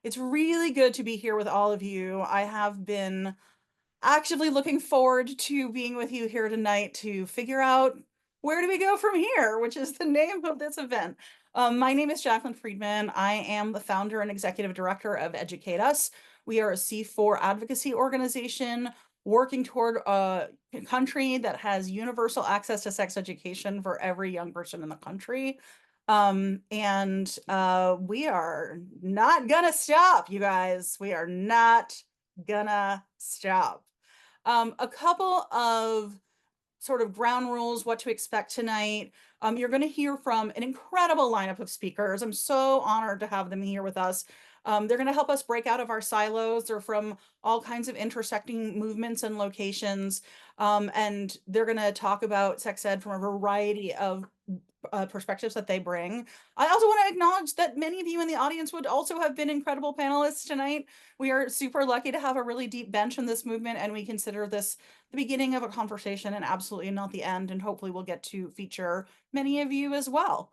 It's really good to be here with all of you. I have been actively looking forward to being with you here tonight to figure out where do we go from here, which is the name of this event. My name is Jacqueline Friedman. I am the founder and executive director of Educate Us. We are a C4 advocacy organization working toward a country that has universal access to sex education for every young person in the country. We are not gonna stop, you guys. We are not gonna stop. A couple of sort of ground rules, what to expect tonight. You're going to hear from an incredible lineup of speakers. I'm so honored to have them here with us. They're going to help us break out of our silos. They're from all kinds of intersecting movements and locations. And they're going to talk about sex ed from a variety of perspectives that they bring. I also want to acknowledge that many of you in the audience would also have been incredible panelists tonight. We are super lucky to have a really deep bench in this movement, and we consider this the beginning of a conversation and absolutely not the end. And hopefully we'll get to feature many of you as well.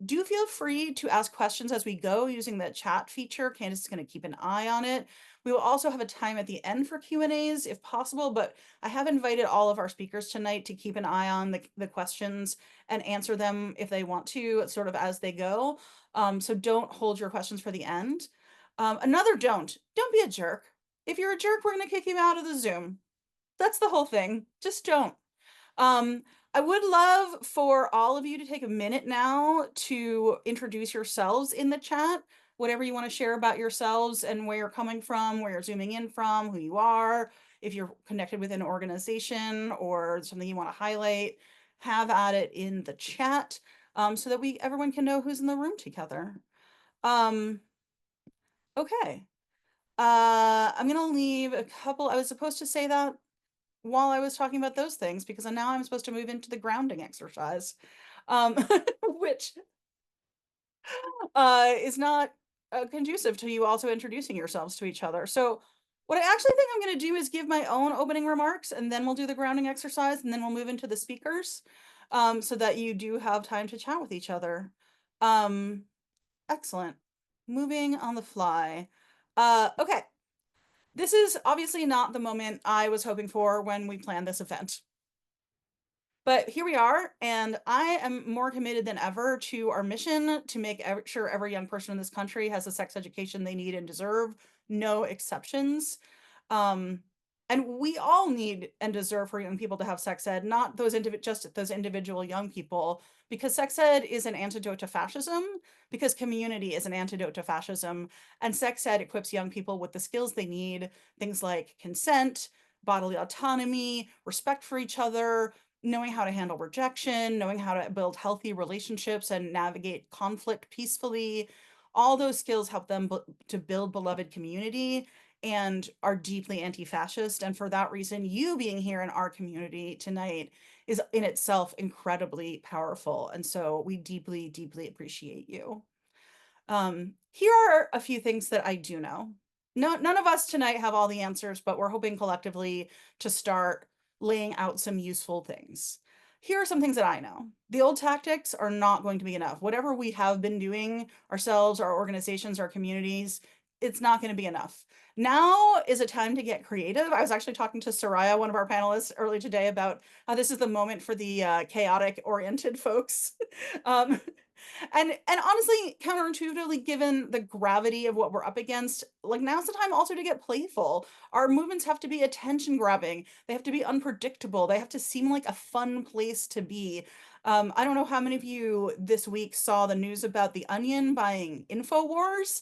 Do feel free to ask questions as we go using the chat feature. Candace is going to keep an eye on it. We will also have a time at the end for Q&As if possible, but I have invited all of our speakers tonight to keep an eye on the questions and answer them if they want to, sort of as they go. So don't hold your questions for the end. Don't be a jerk. If you're a jerk, we're going to kick you out of the Zoom. That's the whole thing. Just don't. I would love for all of you to take a minute now to introduce yourselves in the chat, whatever you want to share about yourselves and where you're coming from, where you're zooming in from, who you are, if you're connected with an organization or something you want to highlight, have at it in the chat, so that everyone can know who's in the room together. Okay. I'm gonna leave a couple. I was supposed to say that while I was talking about those things because now I'm supposed to move into the grounding exercise, um, which is not conducive to you also introducing yourselves to each other. So what I actually think I'm going to do is give my own opening remarks, and then we'll do the grounding exercise, and then we'll move into the speakers, so that you do have time to chat with each other. Excellent. Moving on the fly. Okay. This is obviously not the moment I was hoping for when we planned this event. But here we are, and I am more committed than ever to our mission to make sure every young person in this country has the sex education they need and deserve, no exceptions. And we all need and deserve for young people to have sex ed, not just those individual young people, because sex ed is an antidote to fascism, because community is an antidote to fascism, and sex ed equips young people with the skills they need, things like consent, bodily autonomy, respect for each other, knowing how to handle rejection, knowing how to build healthy relationships and navigate conflict peacefully. All those skills help them to build beloved community and are deeply anti-fascist. And for that reason, you being here in our community tonight is in itself incredibly powerful. And so we deeply, deeply appreciate you. Here are a few things that I do know. None of us tonight have all the answers, but we're hoping collectively to start laying out some useful things. Here are some things that I know. The old tactics are not going to be enough. Whatever we have been doing ourselves, our organizations, our communities, it's not going to be enough. Now is a time to get creative. I was actually talking to Soraya, one of our panelists, early today about how this is the moment for the chaotic oriented folks. um, and honestly, counterintuitively, given the gravity of what we're up against, like now's the time also to get playful. Our movements have to be attention grabbing. They have to be unpredictable. They have to seem like a fun place to be. I don't know how many of you this week saw the news about the Onion buying InfoWars,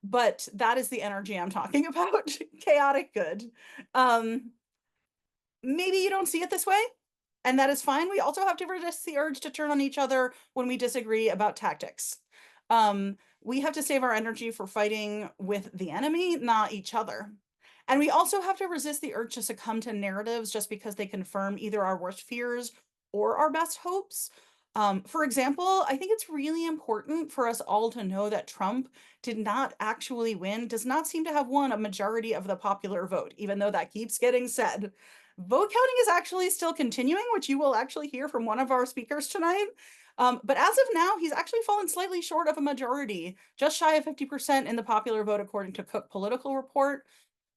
but that is the energy I'm talking about. Chaotic good. Maybe you don't see it this way, and that is fine. We also have to resist the urge to turn on each other when we disagree about tactics. We have to save our energy for fighting with the enemy, not each other. And we also have to resist the urge to succumb to narratives just because they confirm either our worst fears or our best hopes. For example, I think it's really important for us all to know that Trump did not actually win, does not seem to have won a majority of the popular vote, even though that keeps getting said. Vote counting is actually still continuing, which you will actually hear from one of our speakers tonight. But as of now, he's actually fallen slightly short of a majority, just shy of 50% in the popular vote, according to Cook Political Report.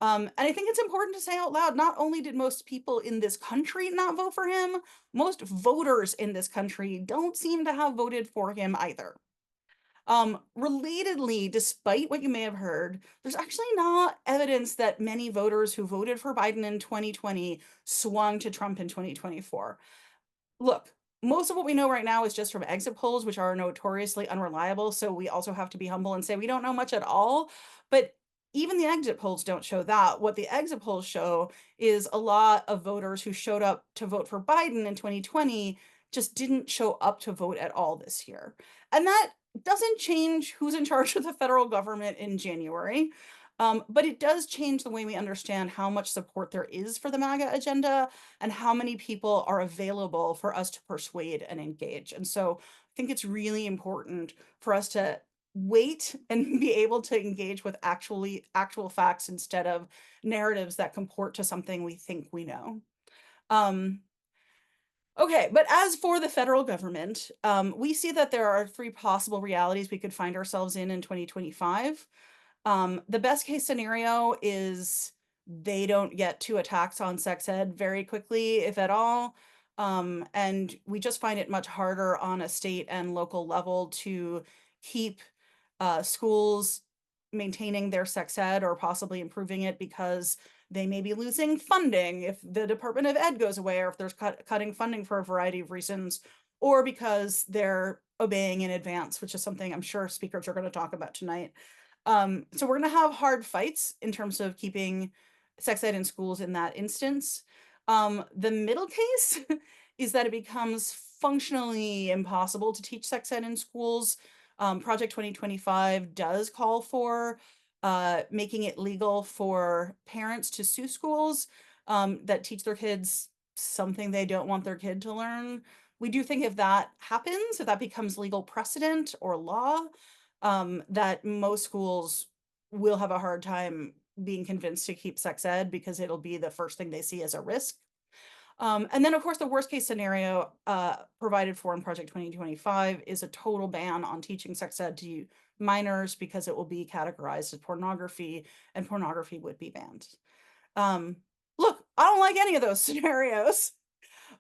And I think it's important to say out loud, not only did most people in this country not vote for him, most voters in this country don't seem to have voted for him either. Relatedly, despite what you may have heard, there's actually not evidence that many voters who voted for Biden in 2020 swung to Trump in 2024. Look, most of what we know right now is just from exit polls, which are notoriously unreliable. So we also have to be humble and say we don't know much at all. But even the exit polls don't show that. What the exit polls show is a lot of voters who showed up to vote for Biden in 2020 just didn't show up to vote at all this year. And that doesn't change who's in charge of the federal government in January. But it does change the way we understand how much support there is for the MAGA agenda and how many people are available for us to persuade and engage. And so I think it's really important for us to wait and be able to engage with actual facts instead of narratives that comport to something we think we know. Um, Okay, but as for the federal government, we see that there are three possible realities we could find ourselves in 2025. The best case scenario is they don't get to a tax on sex ed very quickly, if at all. And we just find it much harder on a state and local level to keep schools maintaining their sex ed or possibly improving it because they may be losing funding if the Department of Ed goes away or if there's cutting funding for a variety of reasons, or because they're obeying in advance, which is something I'm sure speakers are going to talk about tonight. So we're going to have hard fights in terms of keeping sex ed in schools in that instance. The middle case is that it becomes functionally impossible to teach sex ed in schools. Project 2025 does call for making it legal for parents to sue schools that teach their kids something they don't want their kid to learn. We do think if that happens, if that becomes legal precedent or law, that most schools will have a hard time being convinced to keep sex ed because it'll be the first thing they see as a risk. And then, of course, the worst case scenario provided for in Project 2025 is a total ban on teaching sex ed to minors because it will be categorized as pornography and pornography would be banned. Look, I don't like any of those scenarios.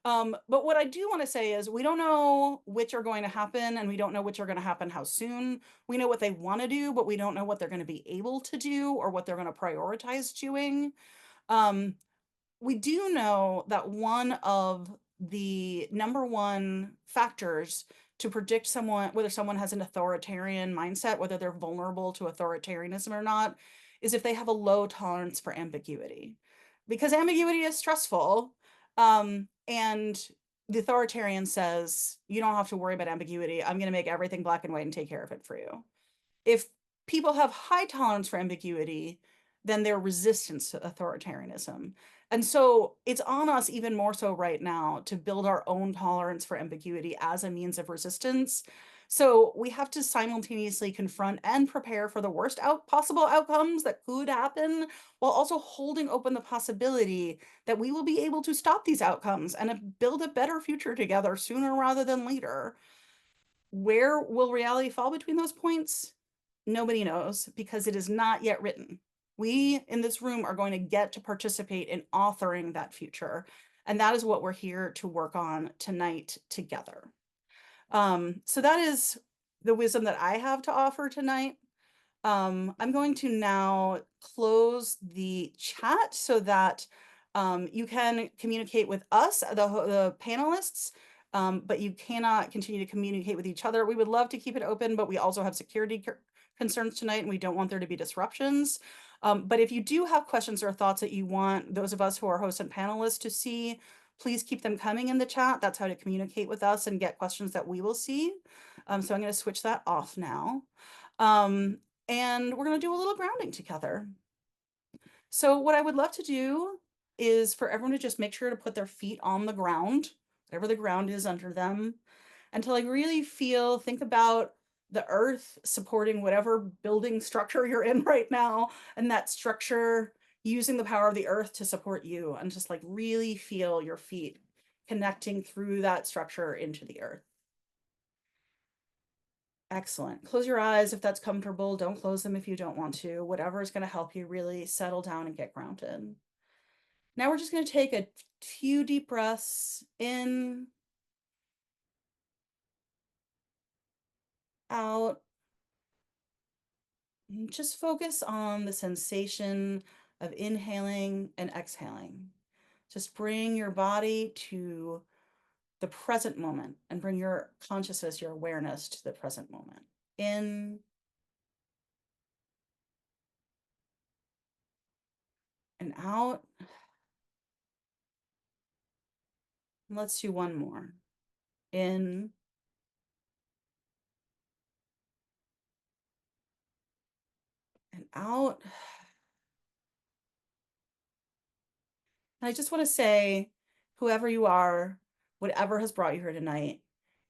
But what I do want to say is we don't know which are going to happen and we don't know which are going to happen how soon. We know what they want to do, but we don't know what they're going to be able to do or what they're going to prioritize doing. We do know that one of the number one factors to predict whether someone has an authoritarian mindset, whether they're vulnerable to authoritarianism or not, is if they have a low tolerance for ambiguity. Because ambiguity is stressful. And the authoritarian says, you don't have to worry about ambiguity. I'm going to make everything black and white and take care of it for you. If people have high tolerance for ambiguity, then they're resistant to authoritarianism. And so it's on us even more so right now to build our own tolerance for ambiguity as a means of resistance. So we have to simultaneously confront and prepare for the worst possible outcomes that could happen, while also holding open the possibility that we will be able to stop these outcomes and build a better future together sooner rather than later. Where will reality fall between those points? Nobody knows because it is not yet written. We in this room are going to get to participate in authoring that future. And that is what we're here to work on tonight together. So that is the wisdom that I have to offer tonight. I'm going to now close the chat so that you can communicate with us, the panelists, but you cannot continue to communicate with each other. We would love to keep it open, but we also have security concerns tonight and we don't want there to be disruptions. But if you do have questions or thoughts that you want those of us who are hosts and panelists to see, please keep them coming in the chat. That's how to communicate with us and get questions that we will see. So I'm going to switch that off now. And we're going to do a little grounding together. So what I would love to do is for everyone to just make sure to put their feet on the ground, whatever the ground is under them, and to like really think about the earth supporting whatever building structure you're in right now, and that structure using the power of the earth to support you, and just like really feel your feet connecting through that structure into the earth. Excellent. Close your eyes if that's comfortable. Don't close them if you don't want to. Whatever is going to help you really settle down and get grounded. Now we're just going to take a few deep breaths in, out. Just focus on the sensation of inhaling and exhaling. Just bring your body to the present moment and bring your consciousness, your awareness to the present moment. In and out. Let's do one more. In and out. And I just want to say, whoever you are, whatever has brought you here tonight,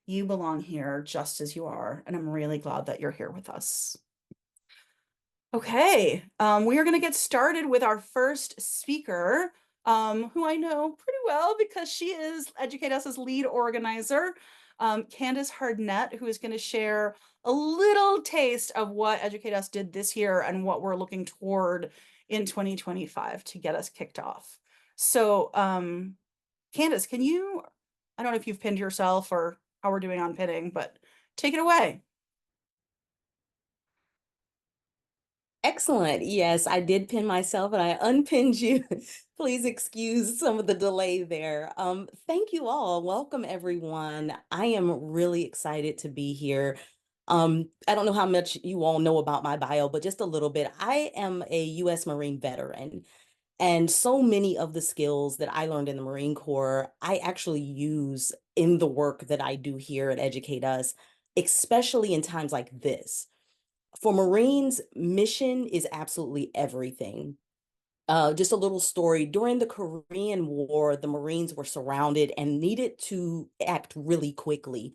you belong here just as you are. And I'm really glad that you're here with us. Okay, we are going to get started with our first speaker, who I know pretty well because she is Educate Us's lead organizer, Candace Hardnett, who is going to share a little taste of what Educate Us did this year and what we're looking toward in 2025 to get us kicked off. So, Candace, I don't know if you've pinned yourself or how we're doing on pinning, but take it away. Excellent. Yes, I did pin myself and I unpinned you. Please excuse some of the delay there. Thank you all. Welcome, everyone. I am really excited to be here. I don't know how much you all know about my bio, but just a little bit. I am a U.S. Marine veteran, and so many of the skills that I learned in the Marine Corps, I actually use in the work that I do here at Educate Us, especially in times like this. For Marines, mission is absolutely everything. Just a little story. During the Korean War, the Marines were surrounded and needed to act really quickly.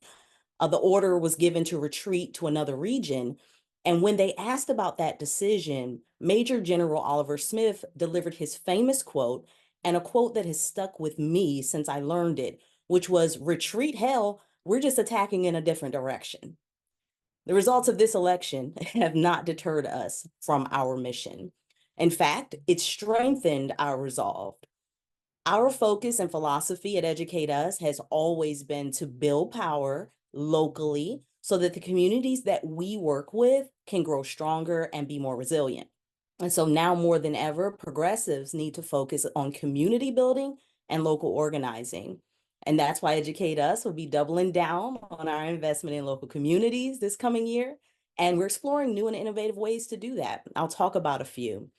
The order was given to retreat to another region. And when they asked about that decision, Major General Oliver Smith delivered his famous quote, and a quote that has stuck with me since I learned it, which was, "Retreat hell, we're just attacking in a different direction." The results of this election have not deterred us from our mission. In fact, it strengthened our resolve. Our focus and philosophy at Educate Us has always been to build power locally so that the communities that we work with can grow stronger and be more resilient. And so now more than ever, progressives need to focus on community building and local organizing. And that's why Educate Us will be doubling down on our investment in local communities this coming year. And we're exploring new and innovative ways to do that. I'll talk about a few.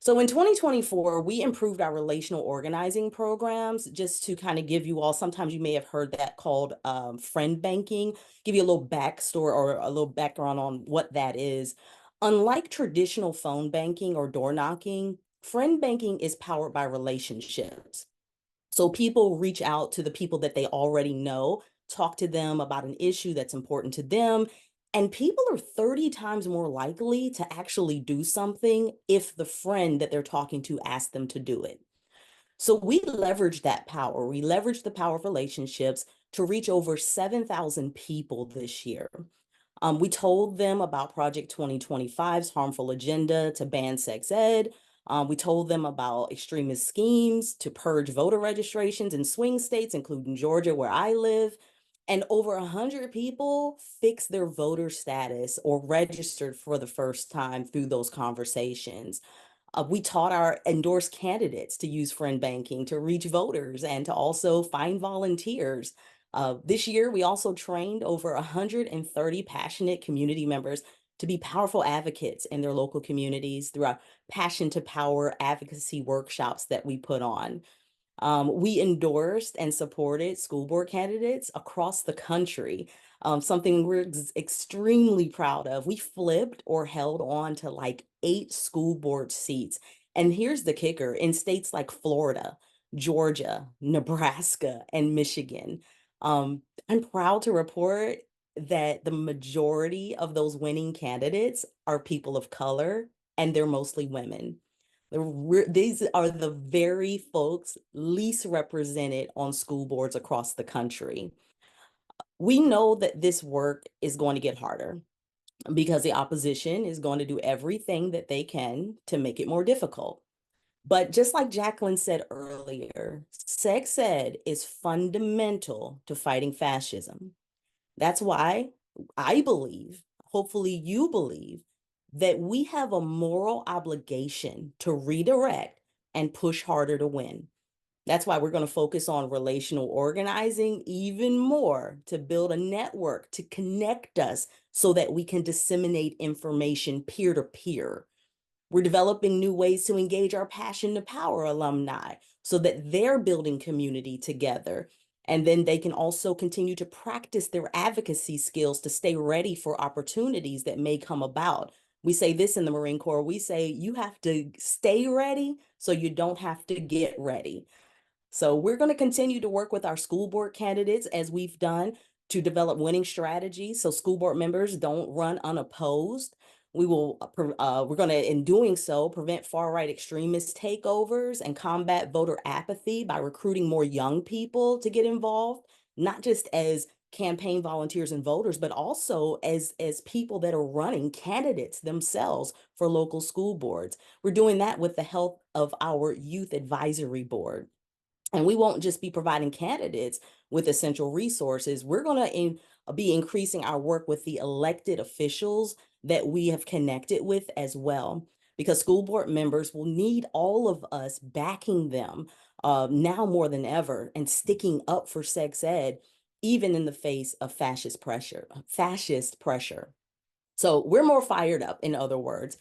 So in 2024, we improved our relational organizing programs. Just to kind of give you all, sometimes you may have heard that called friend banking, give you a little backstory or a little background on what that is. Unlike traditional phone banking or door knocking, friend banking is powered by relationships. So people reach out to the people that they already know, talk to them about an issue that's important to them. And people are 30 times more likely to actually do something if the friend that they're talking to asks them to do it. So we leverage that power. We leverage the power of relationships to reach over 7,000 people this year. We told them about Project 2025's harmful agenda to ban sex ed. We told them about extremist schemes to purge voter registrations in swing states, including Georgia, where I live. And over 100 people fixed their voter status or registered for the first time through those conversations. We taught our endorsed candidates to use friend banking to reach voters and to also find volunteers. This year, we also trained over 130 passionate community members to be powerful advocates in their local communities through our Passion to Power advocacy workshops that we put on. We endorsed and supported school board candidates across the country, something we're extremely proud of. We flipped or held on to like 8 school board seats. And here's the kicker: in states like Florida, Georgia, Nebraska, and Michigan. I'm proud to report that the majority of those winning candidates are people of color, and they're mostly women. These are the very folks least represented on school boards across the country. We know that this work is going to get harder because the opposition is going to do everything that they can to make it more difficult. But just like Jacqueline said earlier, sex ed is fundamental to fighting fascism. That's why I believe, hopefully you believe, that we have a moral obligation to redirect and push harder to win. That's why we're going to focus on relational organizing even more to build a network to connect us so that we can disseminate information peer to peer. We're developing new ways to engage our Passion to Power alumni so that they're building community together. And then they can also continue to practice their advocacy skills to stay ready for opportunities that may come about. We say this in the Marine Corps, we say you have to stay ready so you don't have to get ready. So we're going to continue to work with our school board candidates as we've done to develop winning strategies so school board members don't run unopposed. We're going to, in doing so, prevent far-right extremist takeovers and combat voter apathy by recruiting more young people to get involved, not just as campaign volunteers and voters, but also as people that are running candidates themselves for local school boards. We're doing that with the help of our youth advisory board. And we won't just be providing candidates with essential resources. We're going to be increasing our work with the elected officials that we have connected with as well, because school board members will need all of us backing them now more than ever and sticking up for sex ed, even in the face of fascist pressure, So we're more fired up, in other words,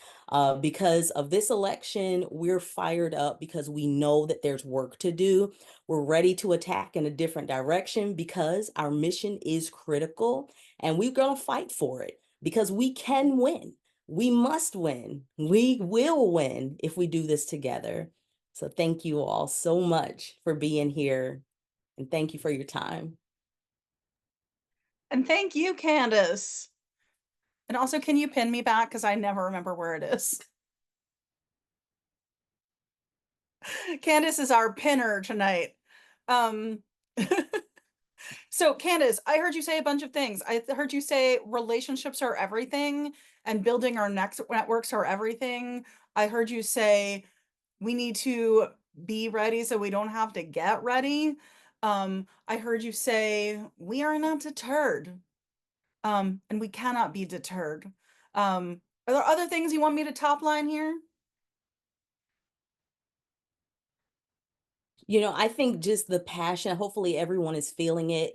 because of this election. We're fired up because we know that there's work to do. We're ready to attack in a different direction because our mission is critical and we're going to fight for it because we can win. We must win. We will win if we do this together. So thank you all so much for being here and thank you for your time. And thank you, Candace. And also, can you pin me back? Because I never remember where it is. Candace is our pinner tonight. Um, so Candace, I heard you say a bunch of things. I heard you say relationships are everything and building our next networks are everything. I heard you say we need to be ready so we don't have to get ready. I heard you say we are not deterred. And we cannot be deterred. Are there other things you want me to top line here? I think just the passion, hopefully everyone is feeling it.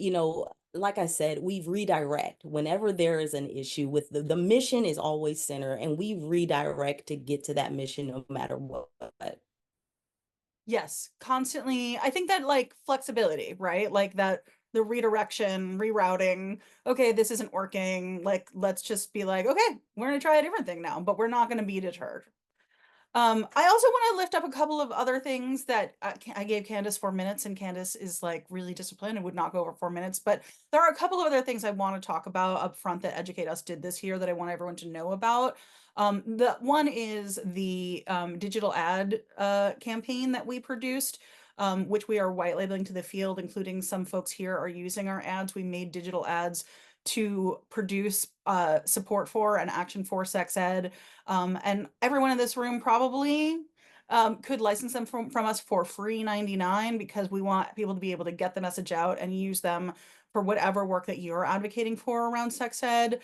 Like I said, we redirect whenever there is an issue with the mission is always center, and we redirect to get to that mission no matter what. Yes, constantly. I think that like flexibility, right? Like that the redirection, rerouting. Okay, this isn't working. Like, let's just be like, okay, we're gonna try a different thing now, but we're not gonna be deterred. I also want to lift up a couple of other things that I gave Candace 4 minutes, and Candace is like really disciplined and would not go over 4 minutes. But there are a couple of other things I want to talk about up front that Educate Us did this year that I want everyone to know about. The one is the digital ad campaign that we produced, which we are white labeling to the field, including some folks here are using our ads. We made digital ads to produce support for and action for sex ed. And everyone in this room probably could license them from us for free 99 because we want people to be able to get the message out and use them for whatever work that you're advocating for around sex ed.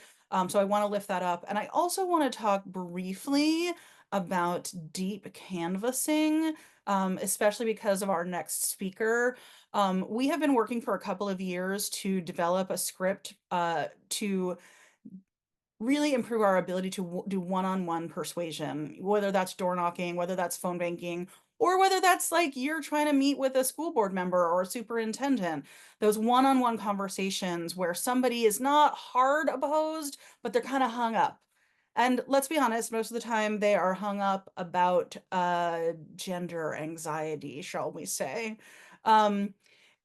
So I want to lift that up. And I also want to talk briefly about deep canvassing, especially because of our next speaker. We have been working for a couple of years to develop a script to really improve our ability to do one-on-one persuasion, whether that's door knocking, whether that's phone banking, or whether that's like you're trying to meet with a school board member or a superintendent. Those one-on-one conversations where somebody is not hard opposed, but they're kind of hung up. And let's be honest, most of the time they are hung up about gender anxiety, shall we say. Um,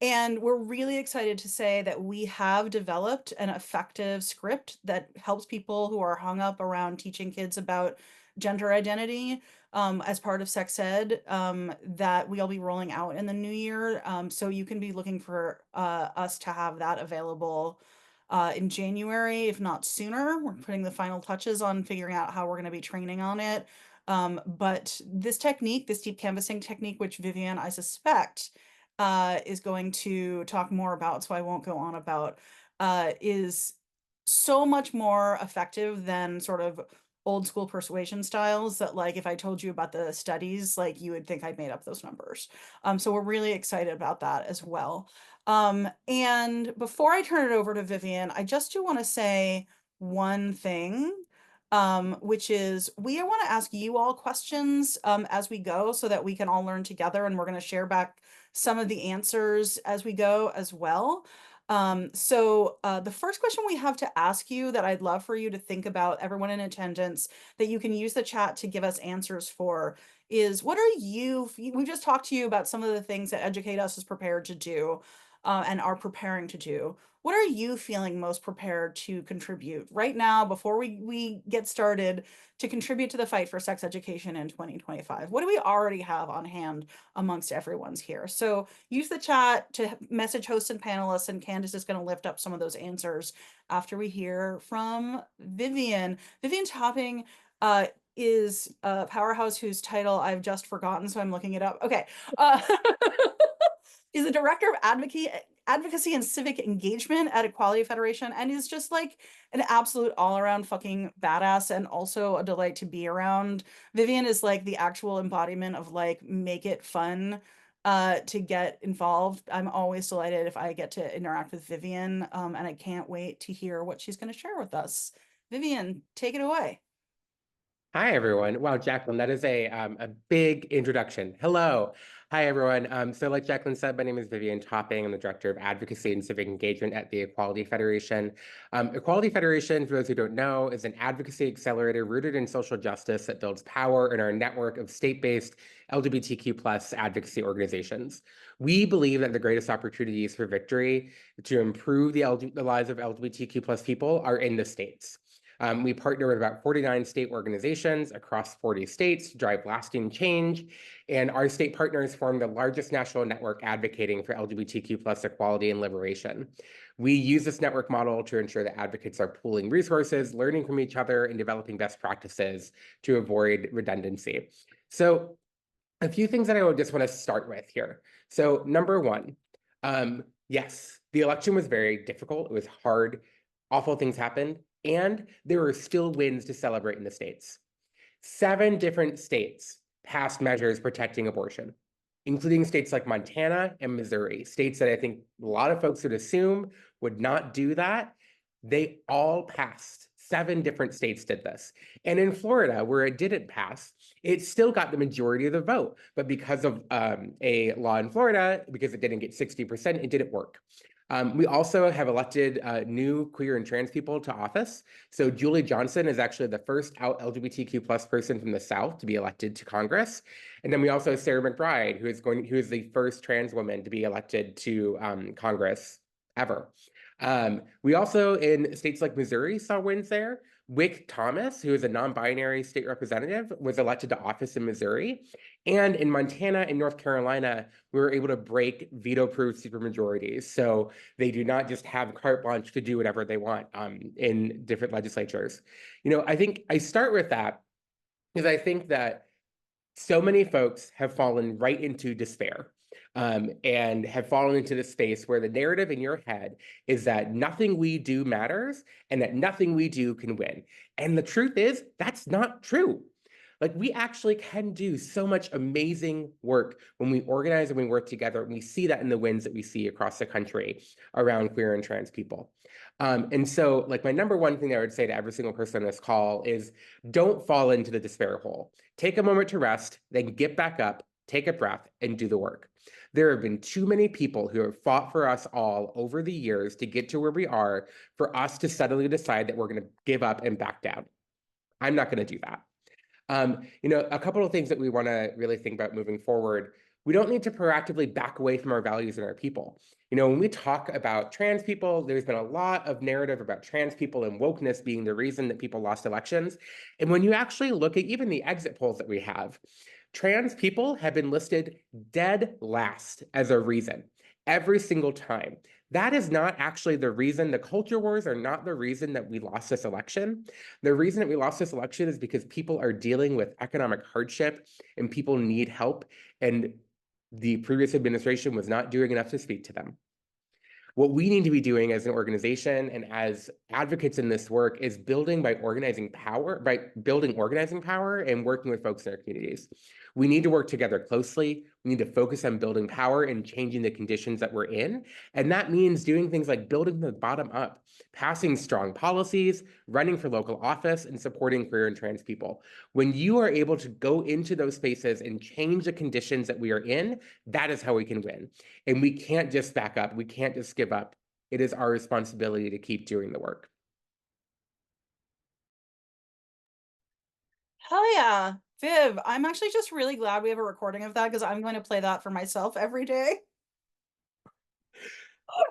and we're really excited to say that we have developed an effective script that helps people who are hung up around teaching kids about gender identity as part of sex ed that we'll be rolling out in the new year. So you can be looking for us to have that available in January, if not sooner. We're putting the final touches on figuring out how we're going to be training on it. But this technique, this deep canvassing technique, which Vivian, I suspect, is going to talk more about, so I won't go on about, is so much more effective than sort of old school persuasion styles that, like, if I told you about the studies, like, you would think I'd made up those numbers. So we're really excited about that as well. And before I turn it over to Vivian, I just do want to say one thing, which is we want to ask you all questions as we go so that we can all learn together, and we're going to share back some of the answers as we go as well. The first question we have to ask you that I'd love for you to think about, everyone in attendance, that you can use the chat to give us answers for is, what are you, we just talked to you about some of the things that Educate Us is prepared to do and are preparing to do. What are you feeling most prepared to contribute right now before we get started to contribute to the fight for sex education in 2025? What do we already have on hand amongst everyone's here? So use the chat to message hosts and panelists, and Candace is going to lift up some of those answers after we hear from Vivian. Vivian Topping is a powerhouse whose title I've just forgotten, so I'm looking it up. Okay. Is the director of advocacy and civic engagement at Equality Federation, and is just like an absolute all-around fucking badass and also a delight to be around. Vivian is like the actual embodiment of like make it fun to get involved. I'm always delighted if I get to interact with Vivian, and I can't wait to hear what she's going to share with us. Vivian, take it away. Hi, everyone. Wow, Jacqueline, that is a big introduction. Hello. Hi, everyone. So like Jacqueline said, my name is Vivian Topping. I'm the Director of Advocacy and Civic Engagement at the Equality Federation. Equality Federation, for those who don't know, is an advocacy accelerator rooted in social justice that builds power in our network of state-based LGBTQ plus advocacy organizations. We believe that the greatest opportunities for victory to improve the lives of LGBTQ plus people are in the states. We partner with about 49 state organizations across 40 states to drive lasting change. And our state partners form the largest national network advocating for LGBTQ plus equality and liberation. We use this network model to ensure that advocates are pooling resources, learning from each other, and developing best practices to avoid redundancy. So a few things that I just want to start with here. So number one, yes, the election was very difficult. It was hard. Awful things happened. And there are still wins to celebrate in the states. 7 different states passed measures protecting abortion, including states like Montana and Missouri, states that I think a lot of folks would assume would not do that. They all passed. 7 different states did this. And in Florida, where it didn't pass, it still got the majority of the vote. But because of a law in Florida, because it didn't get 60%, it didn't work. We also have elected new queer and trans people to office. So Julie Johnson is actually the first out LGBTQ plus person from the South to be elected to Congress. And then we also have Sarah McBride, who is the first trans woman to be elected to Congress ever. We also, in states like Missouri, saw wins there. Wick Thomas, who is a non-binary state representative, was elected to office in Missouri. And in Montana and North Carolina, we were able to break veto-proof supermajorities. So they do not just have carte blanche to do whatever they want in different legislatures. You know, I think I start with that because I think that so many folks have fallen right into despair. And have fallen into the space where the narrative in your head is that nothing we do matters and that nothing we do can win. And the truth is, that's not true. Like, we actually can do so much amazing work when we organize and we work together. And we see that in the wins that we see across the country around queer and trans people. And so, like, my number one thing I would say to every single person on this call is don't fall into the despair hole. Take a moment to rest, then get back up, take a breath, and do the work. There have been too many people who have fought for us all over the years to get to where we are for us to suddenly decide that we're going to give up and back down. I'm not going to do that. You know, a couple of things that we want to really think about moving forward. We don't need to proactively back away from our values and our people. You know, when we talk about trans people, there's been a lot of narrative about trans people and wokeness being the reason that people lost elections. And when you actually look at even the exit polls that we have, trans people have been listed dead last as a reason. every single time. That is not actually the reason. The culture wars are not the reason that we lost this election. The reason that we lost this election is because people are dealing with economic hardship and people need help. And the previous administration was not doing enough to speak to them. What we need to be doing as an organization and as advocates in this work is building by building organizing power and working with folks in our communities. We need to work together closely. We need to focus on building power and changing the conditions that we're in. And that means doing things like building from the bottom up, passing strong policies, running for local office, and supporting queer and trans people. When you are able to go into those spaces and change the conditions that we are in, that is how we can win. And we can't just back up. We can't just give up. It is our responsibility to keep doing the work. Hell yeah. Viv, I'm actually just really glad we have a recording of that because I'm going to play that for myself every day.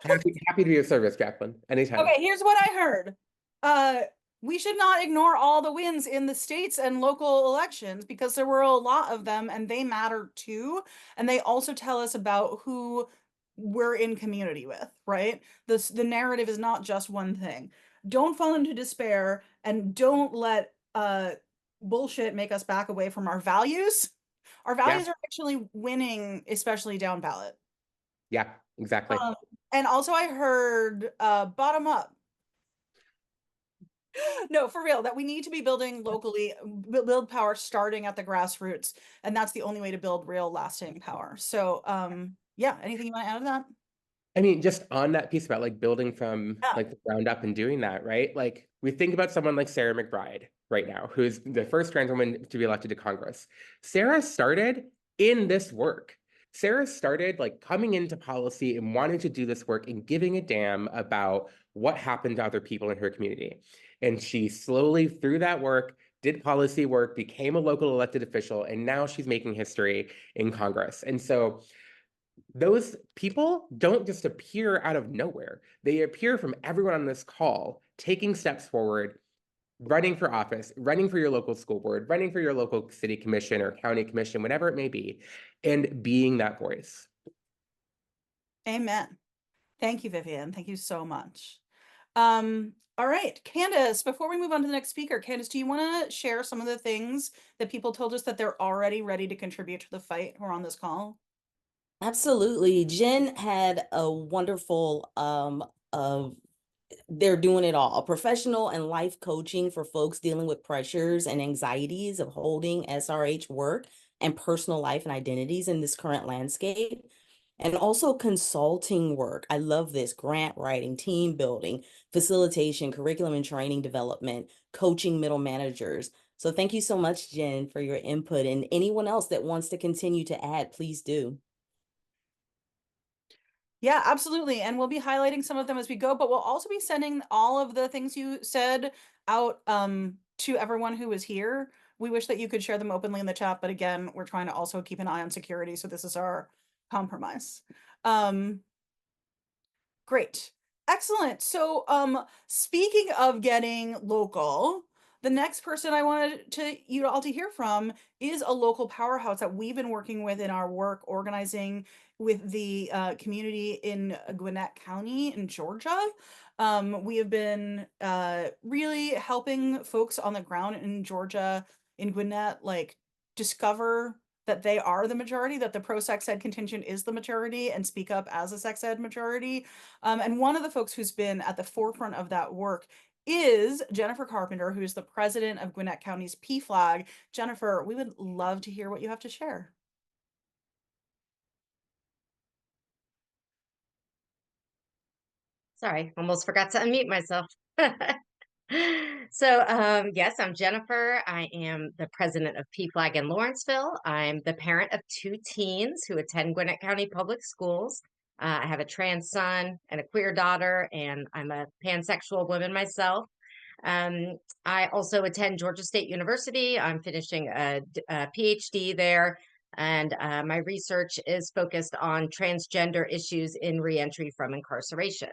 Happy to be of service, Jacqueline. Anytime. Okay, here's what I heard. We should not ignore all the wins in the states and local elections because there were a lot of them and they matter too. And they also tell us about who we're in community with, right? The narrative is not just one thing. Don't fall into despair and don't let bullshit make us back away from our values. Our values are actually winning, especially down ballot. Yeah, exactly. And also I heard bottom up. No, for real, that we need to be building locally, build power starting at the grassroots, and that's the only way to build real lasting power. So, yeah, anything you want to add to that? I mean, just on that piece about like building from Yeah. like the ground up and doing that, right? Like we think about someone like Sarah McBride right now, who's the first trans woman to be elected to Congress. Sarah started in this work. Sarah started like coming into policy and wanting to do this work and giving a damn about what happened to other people in her community. And she slowly, through that work, did policy work, became a local elected official, and now she's making history in Congress. And so those people don't just appear out of nowhere. They appear from everyone on this call, taking steps forward, running for office, running for your local school board, running for your local city commission or county commission, whatever it may be, and being that voice. Amen. Thank you, Vivian. Thank you so much. All right, Candace, before we move on to the next speaker, Candace, do you want to share some of the things that people told us that they're already ready to contribute to the fight who are on this call? Absolutely. Jen had a wonderful they're doing it all, professional and life coaching for folks dealing with pressures and anxieties of holding SRH work and personal life and identities in this current landscape. And also consulting work. I love this: grant writing, team building, facilitation, curriculum and training development, coaching middle managers. So thank you so much, Jen, for your input. And anyone else that wants to continue to add, please do. Yeah, absolutely. And we'll be highlighting some of them as we go, but we'll also be sending all of the things you said out to everyone who was here. We wish that you could share them openly in the chat, but again, we're trying to also keep an eye on security, so this is our compromise. Great. Excellent. So speaking of getting local, the next person I wanted you all to hear from is a local powerhouse that we've been working with in our work organizing with the community in Gwinnett County in Georgia. We have been really helping folks on the ground in Georgia, in Gwinnett, like discover that they are the majority, that the pro-sex ed contingent is the majority, and speak up as a sex ed majority. And one of the folks who's been at the forefront of that work is Jennifer Carpenter, who's the president of Gwinnett County's PFLAG. Jennifer, we would love to hear what you have to share. Sorry, almost forgot to unmute myself. So, yes, I'm Jennifer. I am the president of PFLAG in Lawrenceville. I'm the parent of two teens who attend Gwinnett County Public Schools. I have a trans son and a queer daughter, and I'm a pansexual woman myself. I also attend Georgia State University. I'm finishing a PhD there, and my research is focused on transgender issues in reentry from incarceration.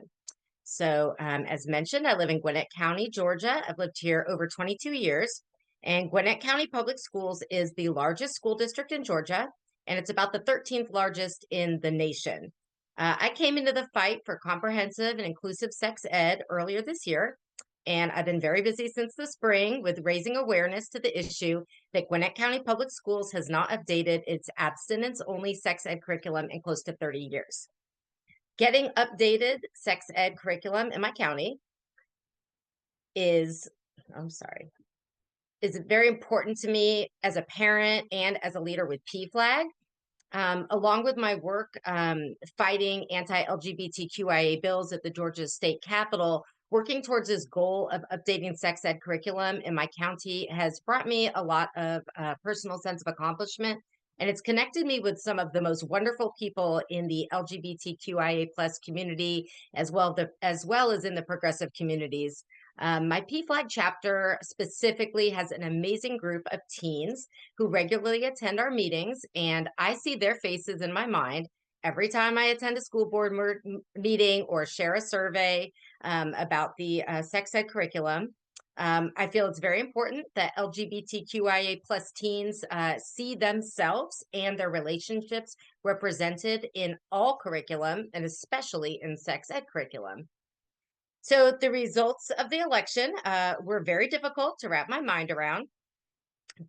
So, as mentioned, I live in Gwinnett County, Georgia. I've lived here over 22 years, and Gwinnett County Public Schools is the largest school district in Georgia, and it's about the 13th largest in the nation. I came into the fight for comprehensive and inclusive sex ed earlier this year, and I've been very busy since the spring with raising awareness to the issue that Gwinnett County Public Schools has not updated its abstinence-only sex ed curriculum in close to 30 years. Getting updated sex ed curriculum in my county is very important to me as a parent and as a leader with PFLAG. Along with my work fighting anti-LGBTQIA bills at the Georgia State Capitol, working towards this goal of updating sex ed curriculum in my county has brought me a lot of personal sense of accomplishment. And it's connected me with some of the most wonderful people in the LGBTQIA plus community, as well as in the progressive communities. My PFLAG chapter specifically has an amazing group of teens who regularly attend our meetings, and I see their faces in my mind every time I attend a school board meeting or share a survey about the sex ed curriculum. I feel it's very important that LGBTQIA plus teens see themselves and their relationships represented in all curriculum, and especially in sex ed curriculum. So the results of the election were very difficult to wrap my mind around,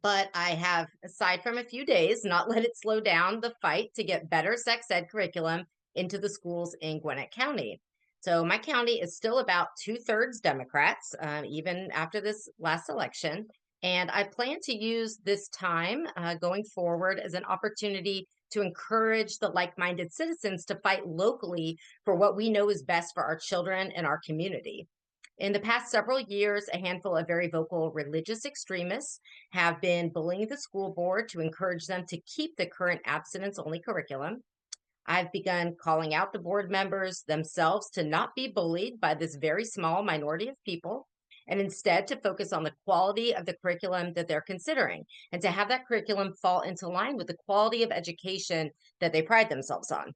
but I have, aside from a few days, not let it slow down the fight to get better sex ed curriculum into the schools in Gwinnett County. So my county is still about 2/3 Democrats, even after this last election. And I plan to use this time going forward as an opportunity to encourage the like-minded citizens to fight locally for what we know is best for our children and our community. In the past several years, a handful of very vocal religious extremists have been bullying the school board to encourage them to keep the current abstinence-only curriculum. I've begun calling out the board members themselves to not be bullied by this very small minority of people, and instead to focus on the quality of the curriculum that they're considering, and to have that curriculum fall into line with the quality of education that they pride themselves on.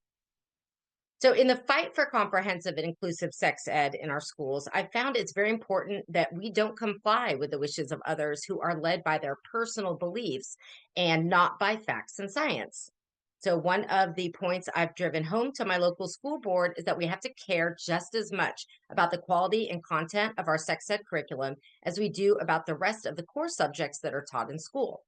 So in the fight for comprehensive and inclusive sex ed in our schools, I found it's very important that we don't comply with the wishes of others who are led by their personal beliefs and not by facts and science. So one of the points I've driven home to my local school board is that we have to care just as much about the quality and content of our sex ed curriculum as we do about the rest of the core subjects that are taught in school.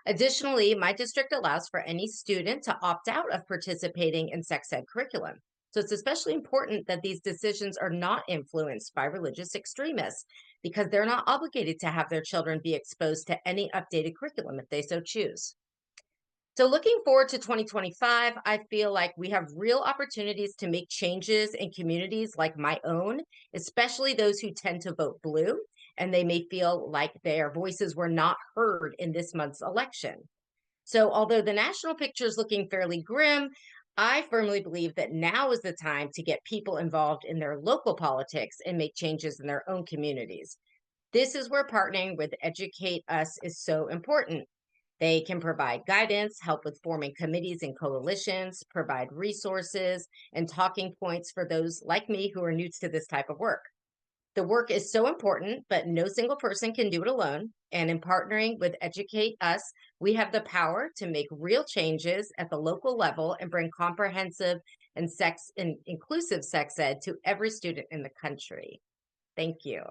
Additionally, my district allows for any student to opt out of participating in sex ed curriculum. So it's especially important that these decisions are not influenced by religious extremists because they're not obligated to have their children be exposed to any updated curriculum if they so choose. So looking forward to 2025, I feel like we have real opportunities to make changes in communities like my own, especially those who tend to vote blue, and they may feel like their voices were not heard in this month's election. So although the national picture is looking fairly grim, I firmly believe that now is the time to get people involved in their local politics and make changes in their own communities. This is where partnering with Educate Us is so important. They can provide guidance, help with forming committees and coalitions, provide resources and talking points for those like me who are new to this type of work. The work is so important, but no single person can do it alone. And in partnering with Educate Us, we have the power to make real changes at the local level and bring comprehensive and inclusive sex ed to every student in the country. Thank you.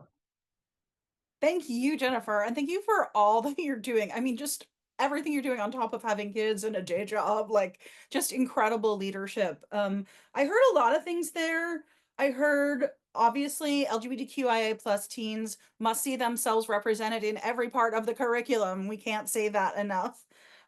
Thank you, Jennifer, and thank you for all that you're doing. I mean, just everything you're doing on top of having kids and a day job, like just incredible leadership. I heard a lot of things there. I heard obviously LGBTQIA plus teens must see themselves represented in every part of the curriculum. We can't say that enough.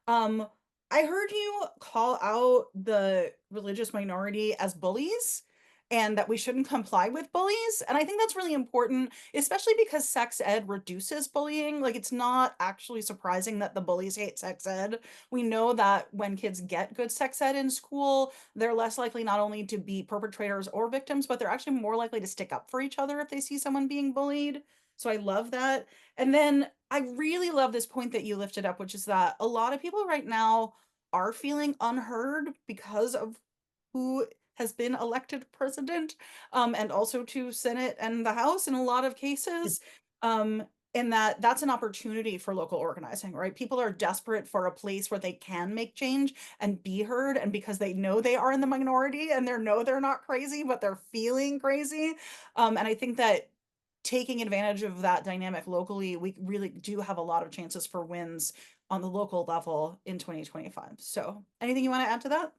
Um, I heard you call out the religious minority as bullies and that we shouldn't comply with bullies. And I think that's really important, especially because sex ed reduces bullying. Like, it's not actually surprising that the bullies hate sex ed. We know that when kids get good sex ed in school, they're less likely not only to be perpetrators or victims, but they're actually more likely to stick up for each other if they see someone being bullied. So I love that. And then I really love this point that you lifted up, which is that a lot of people right now are feeling unheard because of who has been elected president, and also to Senate and the House in a lot of cases. in that that's an opportunity for local organizing, right? People are desperate for a place where they can make change and be heard, and because they know they are in the minority and they know they're not crazy, but they're feeling crazy. And I think that taking advantage of that dynamic locally, we really do have a lot of chances for wins on the local level in 2025. So anything you want to add to that?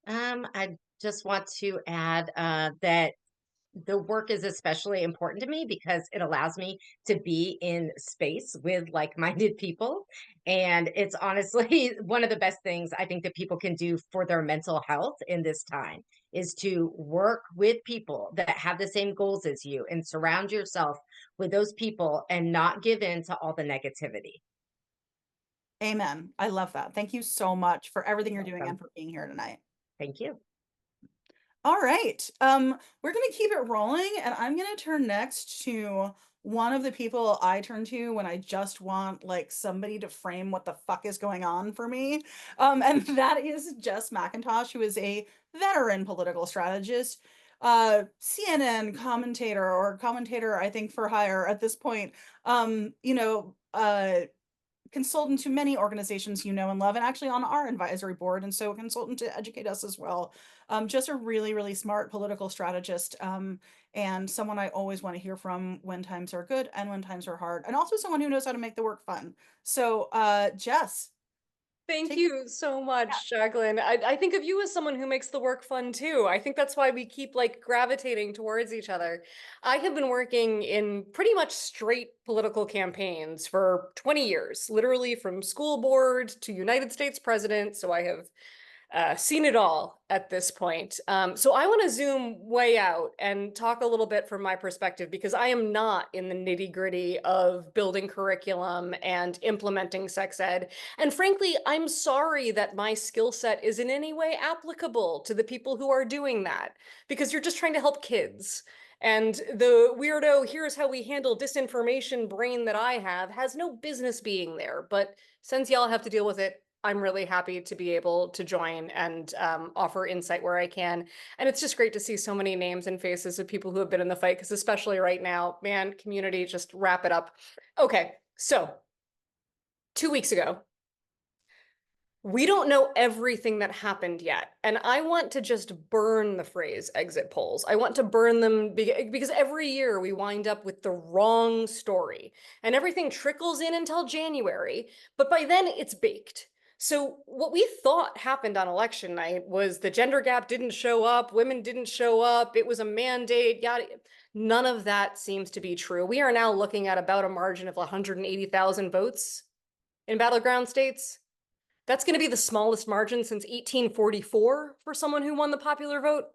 I just want to add that the work is especially important to me because it allows me to be in space with like-minded people. And it's honestly one of the best things I think that people can do for their mental health in this time is to work with people that have the same goals as you and surround yourself with those people and not give in to all the negativity. Amen. I love that. Thank you so much for everything you're doing Welcome. and for being here tonight. Thank you. All right. We're gonna keep it rolling, and I'm gonna turn next to one of the people I turn to when I just want like somebody to frame what the fuck is going on for me. And that is Jess McIntosh, who is a veteran political strategist, CNN commentator or commentator, I think, for hire at this point. Consultant to many organizations you know and love, and actually on our advisory board, and so a consultant to educate us as well. Just a really, really smart political strategist, and someone I always want to hear from when times are good and when times are hard, and also someone who knows how to make the work fun. So, Jess, Thank take you so much, Jacqueline. I think of you as someone who makes the work fun too. I think that's why we keep like gravitating towards each other. I have been working in pretty much straight political campaigns for 20 years, literally from school board to United States president. So I have seen it all at this point. So I want to zoom way out and talk a little bit from my perspective because I am not in the nitty-gritty of building curriculum and implementing sex ed. And frankly, I'm sorry that my skill set is in any way applicable to the people who are doing that because you're just trying to help kids. And the weirdo, here's how we handle disinformation brain that I have has no business being there. But since y'all have to deal with it, I'm really happy to be able to join and offer insight where I can. And it's just great to see so many names and faces of people who have been in the fight, because especially right now, man, community, just wrap it up. Okay, so 2 weeks ago, we don't know everything that happened yet. And I want to just burn the phrase exit polls. I want to burn them because every year we wind up with the wrong story and everything trickles in until January, but by then it's baked. So what we thought happened on election night was the gender gap didn't show up, women didn't show up, it was a mandate, yada. None of that seems to be true. We are now looking at about a margin of 180,000 votes in battleground states. That's going to be the smallest margin since 1844 for someone who won the popular vote.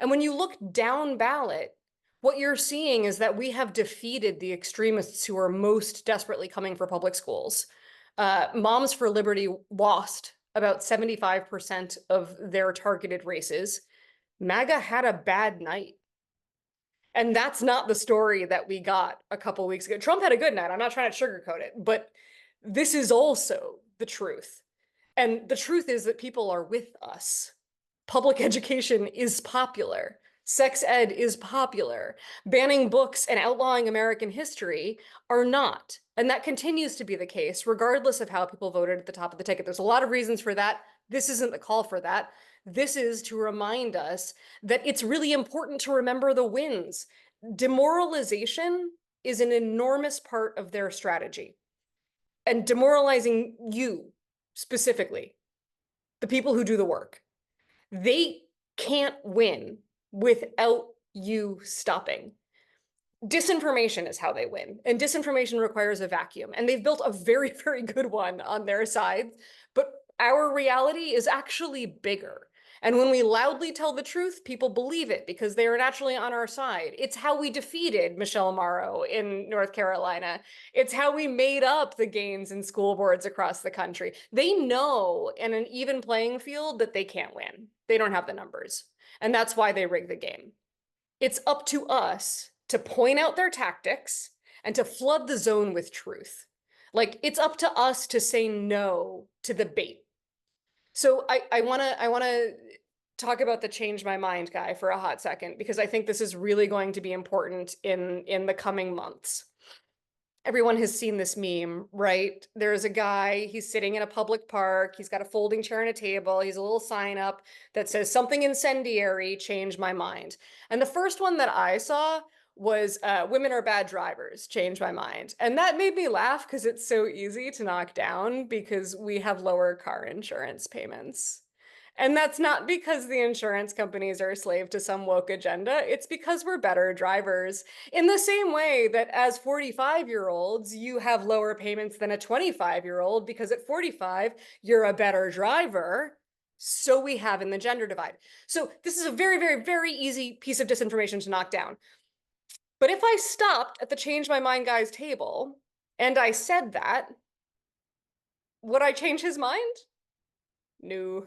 And when you look down ballot, what you're seeing is that we have defeated the extremists who are most desperately coming for public schools. Moms for Liberty lost about 75% of their targeted races. MAGA had a bad night. And that's not the story that we got a couple weeks ago. Trump had a good night. I'm not trying to sugarcoat it, but this is also the truth. And the truth is that people are with us. Public education is popular. Sex ed is popular. Banning books and outlawing American history are not. And that continues to be the case, regardless of how people voted at the top of the ticket. There's a lot of reasons for that. This isn't the call for that. This is to remind us that it's really important to remember the wins. Demoralization is an enormous part of their strategy. And demoralizing you specifically, the people who do the work, they can't win without you stopping. Disinformation is how they win, and disinformation requires a vacuum, and they've built a very, very good one on their side, but our reality is actually bigger. And when we loudly tell the truth, people believe it because they are naturally on our side. It's how we defeated Michelle Morrow in North Carolina. It's how we made up the gains in school boards across the country. They know in an even playing field that they can't win. They don't have the numbers. And that's why they rig the game. It's up to us to point out their tactics and to flood the zone with truth. Like, it's up to us to say no to the bait. So I wanna talk about the change my mind guy for a hot second, because I think this is really going to be important in the coming months. everyone has seen this meme, right? There's a guy, he's sitting in a public park, he's got a folding chair and a table, he's a little sign up that says something incendiary, change my mind. And the first one that I saw was women are bad drivers, change my mind. And that made me laugh because it's so easy to knock down because we have lower car insurance payments. And that's not because the insurance companies are a slave to some woke agenda. It's because we're better drivers. In the same way that as 45-year-olds, you have lower payments than a 25-year-old because at 45, you're a better driver. So we have in the gender divide. So this is a very, very, very easy piece of disinformation to knock down. But if I stopped at the change my mind guy's table and I said that, would I change his mind? No.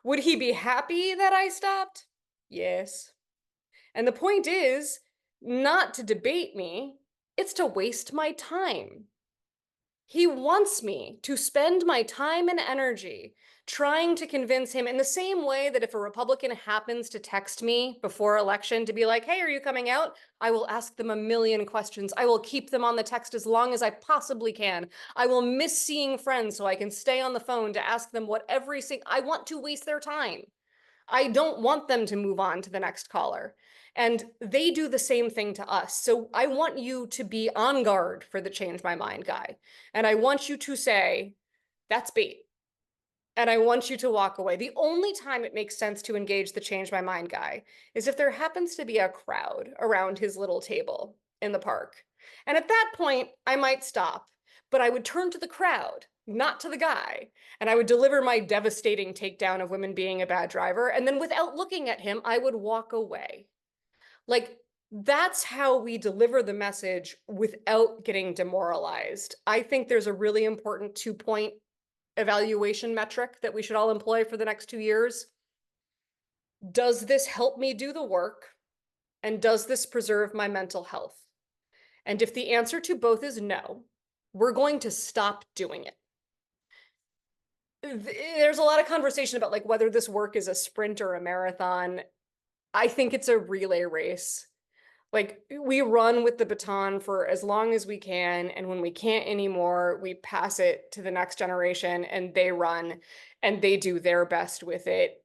Would he be happy that I stopped? Yes. And the point is not to debate me, it's to waste my time. He wants me to spend my time and energy trying to convince him in the same way that if a Republican happens to text me before election to be like, hey, are you coming out? I will ask them a million questions. I will keep them on the text as long as I possibly can. I will miss seeing friends so I can stay on the phone to ask them what I want to waste their time. I don't want them to move on to the next caller. And they do the same thing to us. So I want you to be on guard for the change my mind guy. And I want you to say, that's bait. And I want you to walk away. The only time it makes sense to engage the change my mind guy is if there happens to be a crowd around his little table in the park. And at that point, I might stop, but I would turn to the crowd, not to the guy. And I would deliver my devastating takedown of women being a bad driver. And then without looking at him, I would walk away. Like, that's how we deliver the message without getting demoralized. I think there's a really important 2-point evaluation metric that we should all employ for the next 2 years. Does this help me do the work? And does this preserve my mental health? And if the answer to both is no, we're going to stop doing it. There's a lot of conversation about like whether this work is a sprint or a marathon. I think it's a relay race. Like we run with the baton for as long as we can, and when we can't anymore, we pass it to the next generation and they run and they do their best with it.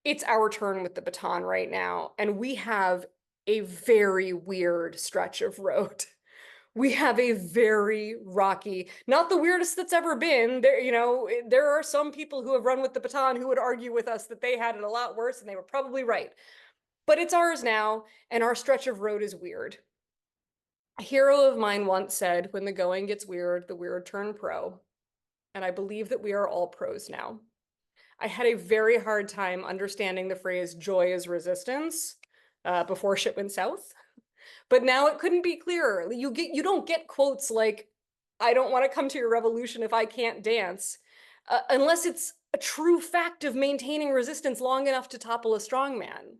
It's our turn with the baton right now, and we have a very weird stretch of road. We have a very rocky, not the weirdest that's ever been. There are some people who have run with the baton who would argue with us that they had it a lot worse, and they were probably right. But it's ours now, and our stretch of road is weird. A hero of mine once said, when the going gets weird, the weird turn pro. And I believe that we are all pros now. I had a very hard time understanding the phrase joy is resistance before shit went south. But now it couldn't be clearer. You don't get quotes like, I don't want to come to your revolution if I can't dance, unless it's a true fact of maintaining resistance long enough to topple a strongman.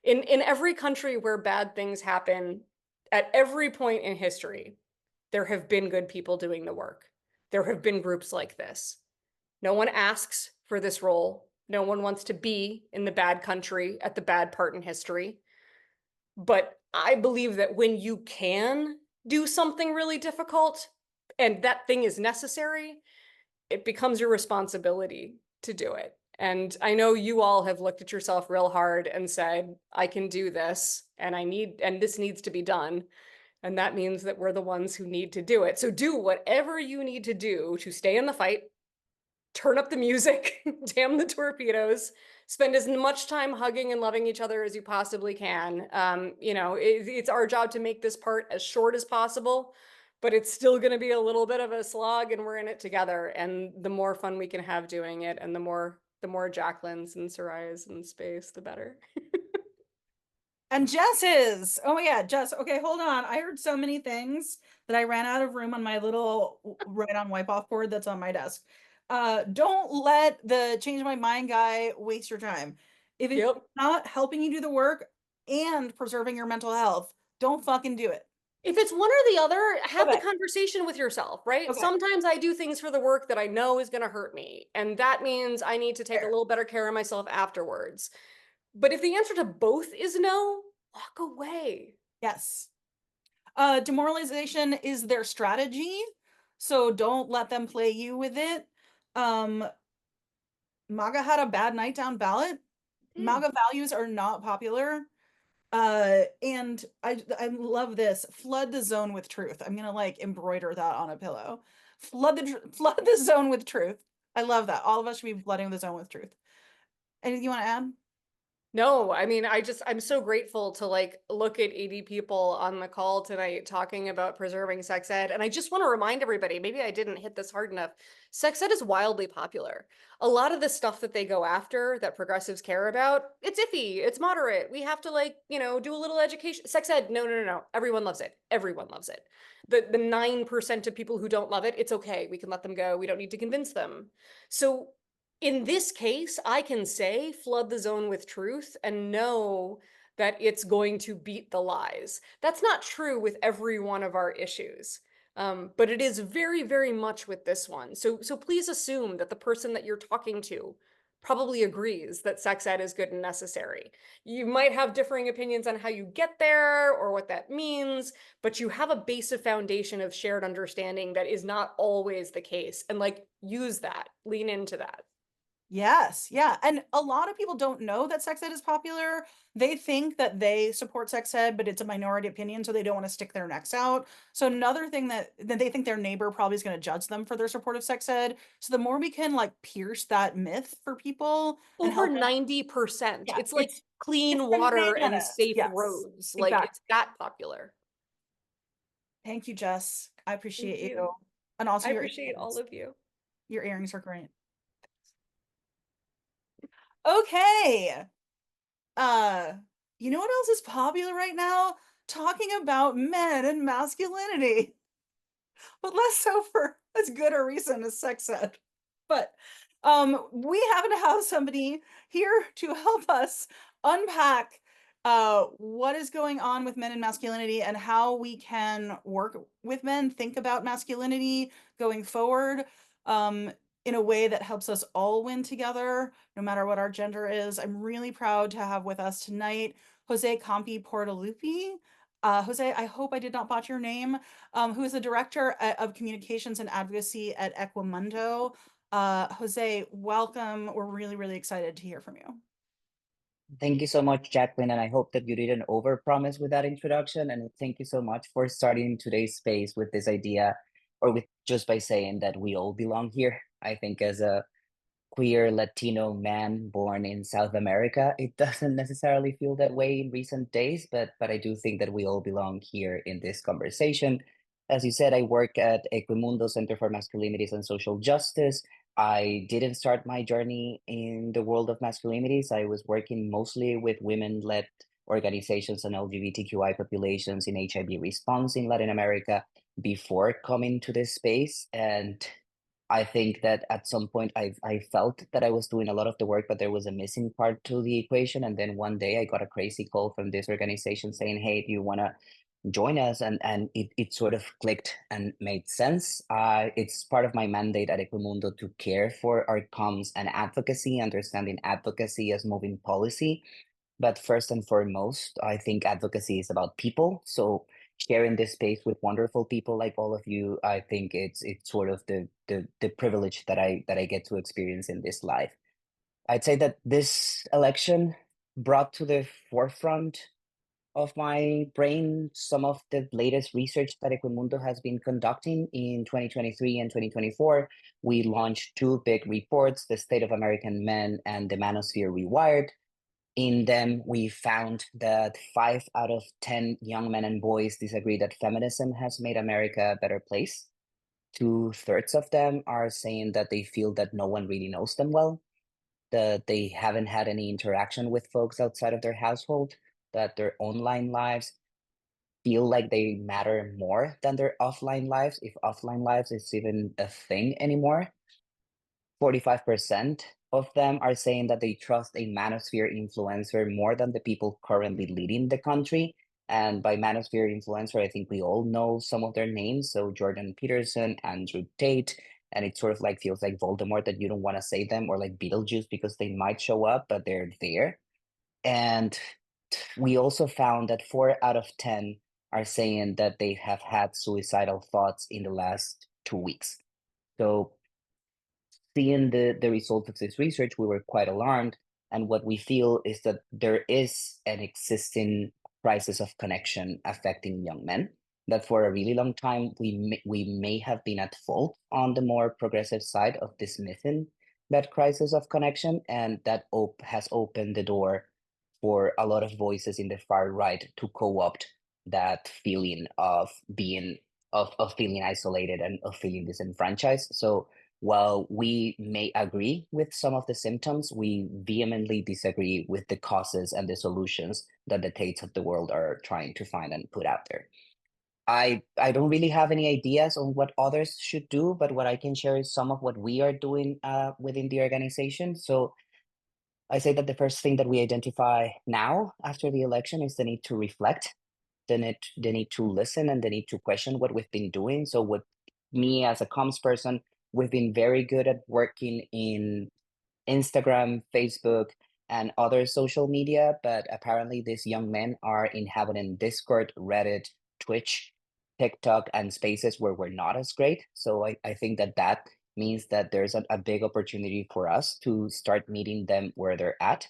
In every country where bad things happen, at every point in history, there have been good people doing the work. There have been groups like this. No one asks for this role. No one wants to be in the bad country at the bad part in history. But I believe that when you can do something really difficult and that thing is necessary, it becomes your responsibility to do it. And I know you all have looked at yourself real hard and said, I can do this and this needs to be done. And that means that we're the ones who need to do it. So do whatever you need to do to stay in the fight, turn up the music, damn the torpedoes, spend as much time hugging and loving each other as you possibly can. It's our job to make this part as short as possible, but it's still going to be a little bit of a slog, and we're in it together. And the more fun we can have doing it, and the more Jacquelines and Sorayas in space, the better. And Jess's. Oh yeah, Jess. Okay, hold on. I heard so many things that I ran out of room on my little write-on wipe-off board that's on my desk. Don't let the change my mind guy waste your time. If it's not helping you do the work and preserving your mental health, don't fucking do it. If it's one or the other, have the conversation with yourself, right? Okay. Sometimes I do things for the work that I know is going to hurt me, and that means I need to take a little better care of myself afterwards. But if the answer to both is no, walk away. Yes. Demoralization is their strategy, so don't let them play you with it. MAGA had a bad night down ballot. MAGA values are not popular. And I love this. Flood the zone with truth. I'm gonna like embroider that on a pillow. Flood the zone with truth. I love that. All of us should be flooding the zone with truth. Anything you want to add? No, I mean, I'm so grateful to like look at 80 people on the call tonight talking about preserving sex ed. And I just want to remind everybody, maybe I didn't hit this hard enough. Sex ed is wildly popular. A lot of the stuff that they go after that progressives care about, it's iffy, it's moderate. We have to like, do a little education. Sex ed, no, no, no, no. Everyone loves it. Everyone loves it. The 9% of people who don't love it, it's okay. We can let them go. We don't need to convince them. So in this case, I can say flood the zone with truth and know that it's going to beat the lies. That's not true with every one of our issues. But it is very, very much with this one. So please assume that the person that you're talking to probably agrees that sex ed is good and necessary. You might have differing opinions on how you get there or what that means, but you have a basic foundation of shared understanding that is not always the case. And like, use that, lean into that. Yes, yeah. And a lot of people don't know that sex ed is popular. They think that they support sex ed, but it's a minority opinion, so they don't want to stick their necks out. So another thing that they think their neighbor probably is going to judge them for their support of sex ed. So the more we can like pierce that myth for people and Over help them, 90%. yeah, It's like it's clean water and bananas. safe Yes, roads. Like exactly. it's that popular. Thank you, Jess. I appreciate Thank you. you. And also I appreciate all earrings. of you. Your earrings are great. Okay. Uh, you know what else is popular right now? Talking about men and masculinity. But less so for as good a reason as sex ed. But we happen to have somebody here to help us unpack what is going on with men and masculinity and how we can work with men, think about masculinity going forward in a way that helps us all win together, no matter what our gender is. I'm really proud to have with us tonight Jose Campi Portalupi. Jose, I hope I did not botch your name, who is the director of communications and advocacy at Equimundo. Jose, welcome. We're really, really excited to hear from you. Thank you so much, Jacqueline, and I hope that you didn't overpromise with that introduction. And thank you so much for starting today's space with this idea, or with just by saying that we all belong here. I think as a queer Latino man born in South America, it doesn't necessarily feel that way in recent days, but I do think that we all belong here in this conversation. As you said, I work at Equimundo Center for Masculinities and Social Justice. I didn't start my journey in the world of masculinities. I was working mostly with women-led organizations and LGBTQI populations in HIV response in Latin America before coming to this space. And I think that at some point I felt that I was doing a lot of the work, but there was a missing part to the equation. And then one day I got a crazy call from this organization saying, "Hey, do you want to join us?" And it sort of clicked and made sense. It's part of my mandate at Equimundo to care for our comms and advocacy, understanding advocacy as moving policy. But first and foremost, I think advocacy is about people. So sharing this space with wonderful people like all of you, I think it's sort of the privilege that I get to experience in this life. I'd say that this election brought to the forefront of my brain some of the latest research that Equimundo has been conducting in 2023 and 2024. We launched two big reports, The State of American Men and The Manosphere Rewired. In them, we found that 5 out of 10 young men and boys disagree that feminism has made America a better place. 2/3 of them are saying that they feel that no one really knows them well, that they haven't had any interaction with folks outside of their household, that their online lives feel like they matter more than their offline lives, if offline lives is even a thing anymore. 45% of them are saying that they trust a manosphere influencer more than the people currently leading the country. And by manosphere influencer, I think we all know some of their names. So Jordan Peterson, Andrew Tate, and it sort of like feels like Voldemort that you don't want to say them, or like Beetlejuice because they might show up, but they're there. And we also found that 4 out of 10 are saying that they have had suicidal thoughts in the last 2 weeks. So seeing the results of this research, we were quite alarmed. And what we feel is that there is an existing crisis of connection affecting young men. That for a really long time, we may have been at fault on the more progressive side of dismissing that crisis of connection. And that has opened the door for a lot of voices in the far right to co-opt that feeling of being of feeling isolated and of feeling disenfranchised. So while we may agree with some of the symptoms, we vehemently disagree with the causes and the solutions that the Tates of the world are trying to find and put out there. I don't really have any ideas on what others should do, but what I can share is some of what we are doing within the organization. So I say that the first thing that we identify now after the election is the need to reflect, the need to listen, and the need to question what we've been doing. So what me as a comms person, we've been very good at working in Instagram, Facebook, and other social media, but apparently these young men are inhabiting Discord, Reddit, Twitch, TikTok, and spaces where we're not as great. So I think that that means that there's a big opportunity for us to start meeting them where they're at.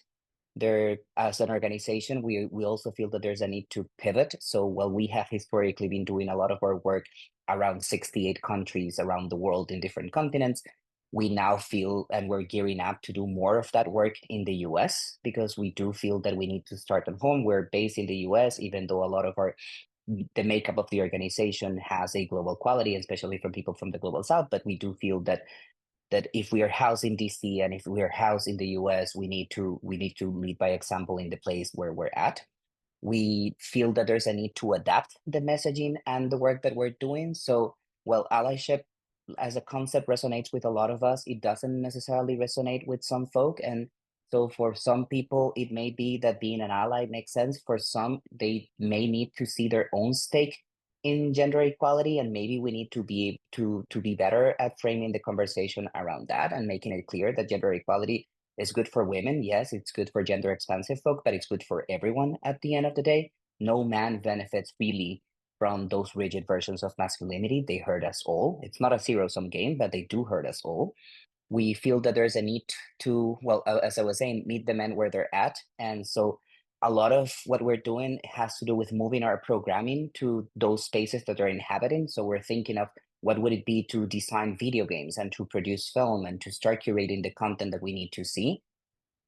There, as an organization, we also feel that there's a need to pivot. So while we have historically been doing a lot of our work around 68 countries around the world in different continents, we now feel and we're gearing up to do more of that work in the US because we do feel that we need to start at home. We're based in the US, even though a lot of the makeup of the organization has a global quality, especially from people from the global south. But we do feel that if we are housed in DC and if we are housed in the US, we need to lead by example in the place where we're at. We feel that there's a need to adapt the messaging and the work that we're doing. So, well, allyship as a concept resonates with a lot of us. It doesn't necessarily resonate with some folk. And so for some people, it may be that being an ally makes sense. For some, they may need to see their own stake in gender equality, and maybe we need to be better at framing the conversation around that and making it clear that gender equality is good for women. Yes, it's good for gender expansive folk, but it's good for everyone at the end of the day. No man benefits really from those rigid versions of masculinity. They hurt us all. It's not a zero-sum game, but they do hurt us all. We feel that there's a need to, well, as I was saying, meet the men where they're at. And so a lot of what we're doing has to do with moving our programming to those spaces that they're inhabiting. So we're thinking of what would it be to design video games and to produce film and to start curating the content that we need to see.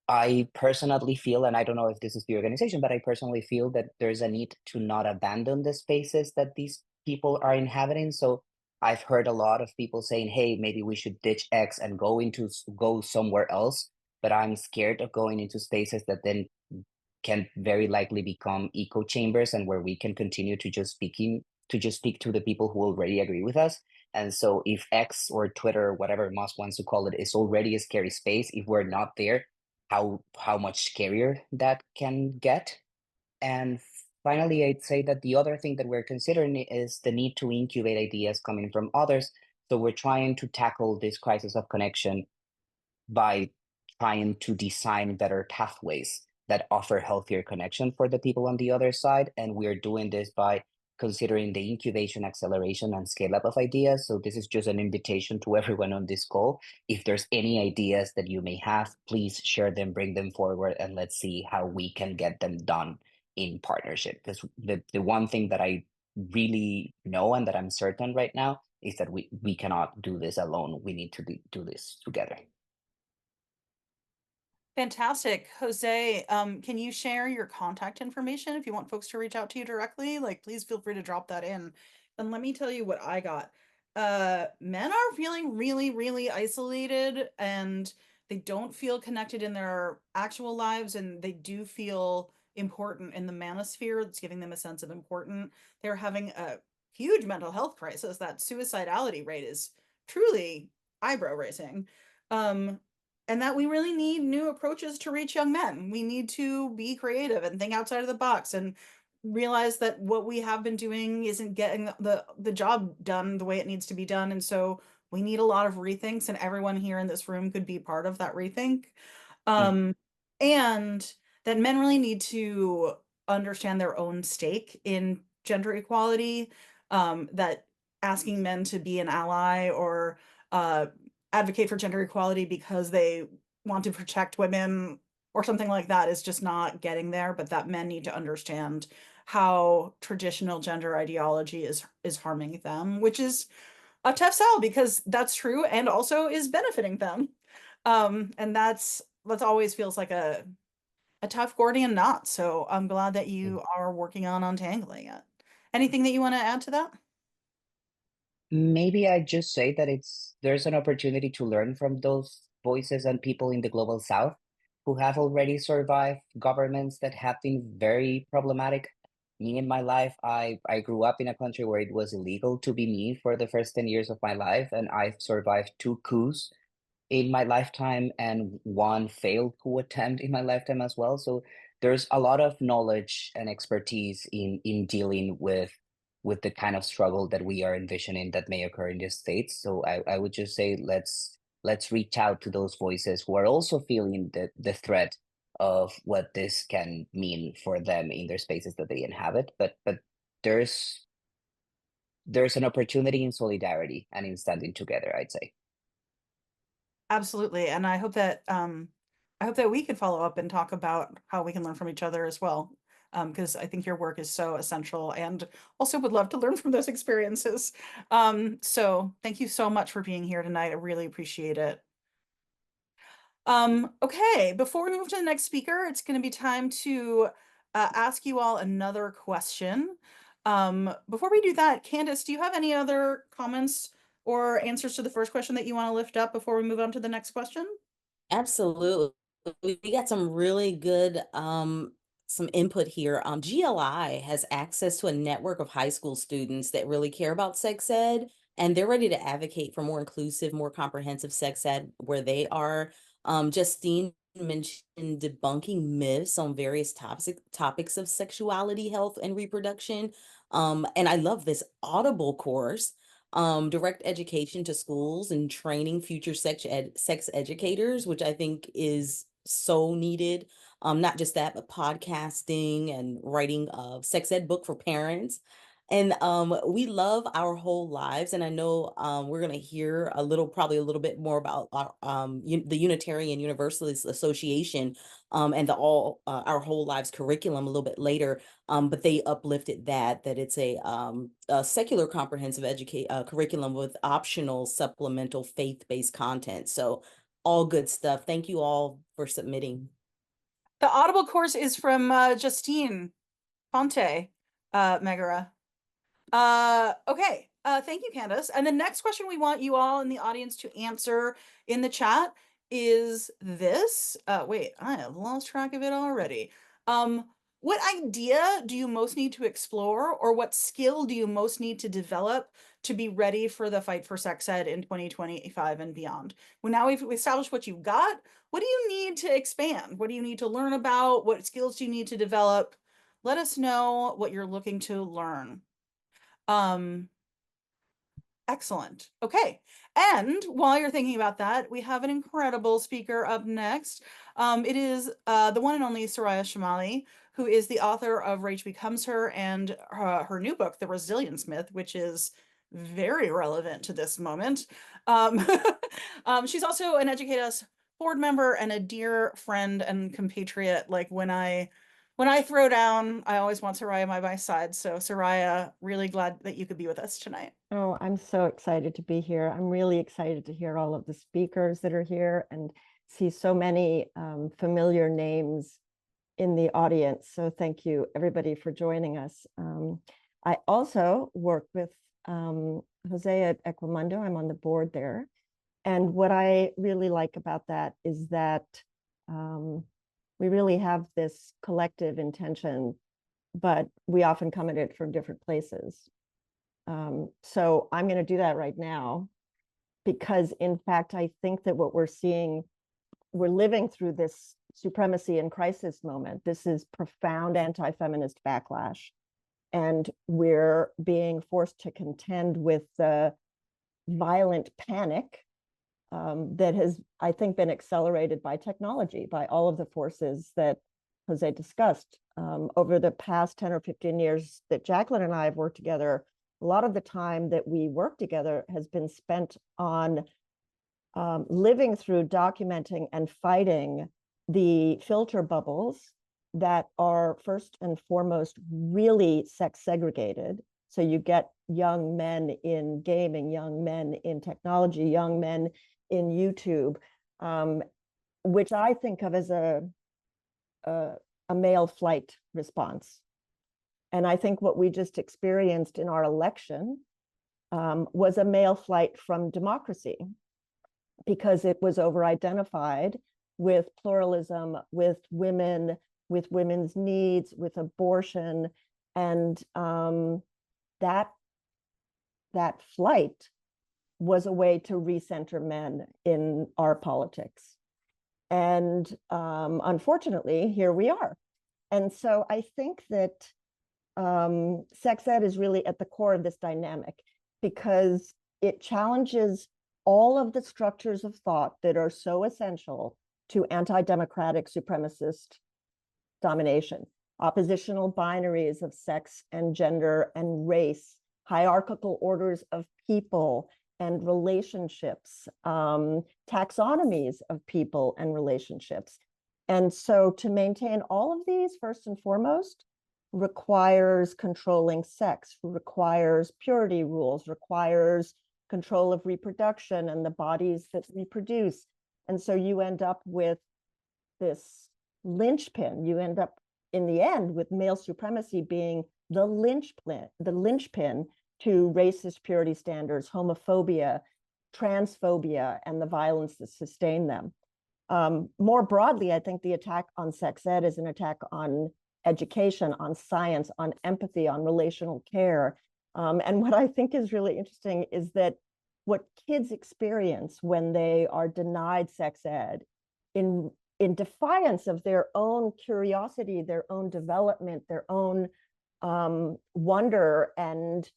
I personally feel, and I don't know if this is the organization, but I personally feel that there's a need to not abandon the spaces that these people are inhabiting. So I've heard a lot of people saying, hey, maybe we should ditch X and go somewhere else. But I'm scared of going into spaces that then can very likely become echo chambers and where we can continue to just speak to the people who already agree with us. And so if X or Twitter or whatever Musk wants to call it is already a scary space, if we're not there, how much scarier that can get. And finally, I'd say that the other thing that we're considering is the need to incubate ideas coming from others. So we're trying to tackle this crisis of connection by trying to design better pathways that offer healthier connection for the people on the other side. And we're doing this by considering the incubation, acceleration, and scale up of ideas. So this is just an invitation to everyone on this call. If there's any ideas that you may have, please share them, bring them forward, and let's see how we can get them done in partnership. Because the one thing that I really know and that I'm certain right now is that we cannot do this alone. We need to do this together. Fantastic. Jose, can you share your contact information if you want folks to reach out to you directly? Like, please feel free to drop that in. And let me tell you what I got. Men are feeling really, really isolated and they don't feel connected in their actual lives, and they do feel important in the manosphere. That's giving them a sense of important. They're having a huge mental health crisis. That suicidality rate is truly eyebrow raising. And that we really need new approaches to reach young men. We need to be creative and think outside of the box and realize that what we have been doing isn't getting the job done the way it needs to be done. And so we need a lot of rethinks, and everyone here in this room could be part of that rethink. And that men really need to understand their own stake in gender equality, that asking men to be an ally or advocate for gender equality because they want to protect women or something like that is just not getting there, but that men need to understand how traditional gender ideology is harming them, which is a tough sell because that's true and also is benefiting them. And that's always feels like a tough Gordian knot. So I'm glad that you are working on untangling it. Anything that you want to add to that? Maybe I just say that there's an opportunity to learn from those voices and people in the global south who have already survived governments that have been very problematic. Me in my life, I grew up in a country where it was illegal to be me for the first 10 years of my life, and I've survived 2 coups in my lifetime and one failed coup attempt in my lifetime as well. So there's a lot of knowledge and expertise in dealing with the kind of struggle that we are envisioning that may occur in the States. So I would just say let's reach out to those voices who are also feeling the threat of what this can mean for them in their spaces that they inhabit. But there's there's an opportunity in solidarity and in standing together, I'd say. Absolutely. And I hope that we can follow up and talk about how we can learn from each other as well. Because I think your work is so essential and also would love to learn from those experiences. So thank you so much for being here tonight. I really appreciate it. Okay, before we move to the next speaker, it's going to be time to ask you all another question. Before we do that, Candace, do you have any other comments or answers to the first question that you want to lift up before we move on to the next question? Absolutely. We got some really good some input here. GLI has access to a network of high school students that really care about sex ed, and they're ready to advocate for more inclusive, more comprehensive sex ed where they are. Justine mentioned debunking myths on various topics of sexuality, health, and reproduction. And I love this Audible course, direct education to schools and training future sex educators, which I think is so needed. Not just that, but podcasting and writing a sex ed book for parents. And we love Our Whole Lives, and I know we're going to hear probably a little bit more about the Unitarian Universalist Association and the Our Whole Lives curriculum a little bit later. But they uplifted that it's a secular comprehensive curriculum with optional supplemental faith-based content. So all good stuff. Thank you all for submitting. The Audible course is from Justine Fonte, Megara. Okay. Thank you, Candace. And the next question we want you all in the audience to answer in the chat is this. Wait, I have lost track of it already. What idea do you most need to explore, or what skill do you most need to develop to be ready for the fight for sex ed in 2025 and beyond? Well, now we've established what you've got. What do you need to expand? What do you need to learn about? What skills do you need to develop? Let us know what you're looking to learn. Excellent. Okay. And while you're thinking about that, we have an incredible speaker up next. It is the one and only Soraya Chemaly, who is the author of Rage Becomes Her and her new book, The Resilience Myth, which is very relevant to this moment. She's also an Educate Us board member and a dear friend and compatriot. Like when I throw down, I always want Soraya by my side. So Soraya, really glad that you could be with us tonight. Oh, I'm so excited to be here. I'm really excited to hear all of the speakers that are here and see so many familiar names in the audience. So thank you, everybody, for joining us. I also work with Jose at Equimundo. I'm on the board there. And what I really like about that is that we really have this collective intention, but we often come at it from different places. So I'm going to do that right now, because in fact, I think that what we're seeing, we're living through this supremacy and crisis moment. This is profound anti-feminist backlash. And we're being forced to contend with the violent panic that has, I think, been accelerated by technology, by all of the forces that Jose discussed, over the past 10 or 15 years that Jacqueline and I have worked together, a lot of the time that we work together has been spent on living through, documenting, and fighting the filter bubbles that are first and foremost really sex segregated. So you get young men in gaming, young men in technology, young men in YouTube, which I think of as a male flight response. And I think what we just experienced in our election was a male flight from democracy, because it was over-identified with pluralism, with women, with women's needs, with abortion, and that flight was a way to recenter men in our politics. And unfortunately, here we are. And so I think that sex ed is really at the core of this dynamic, because it challenges all of the structures of thought that are so essential to anti-democratic supremacist domination. Oppositional binaries of sex and gender and race, hierarchical orders of people and relationships, taxonomies of people and relationships. And so to maintain all of these, first and foremost, requires controlling sex, requires purity rules, requires control of reproduction and the bodies that reproduce. And so you end up with this linchpin. You end up in the end with male supremacy being the linchpin to racist purity standards, homophobia, transphobia, and the violence that sustain them. More broadly, I think the attack on sex ed is an attack on education, on science, on empathy, on relational care. And what I think is really interesting is that what kids experience when they are denied sex ed in defiance of their own curiosity, their own development, their own wonder, and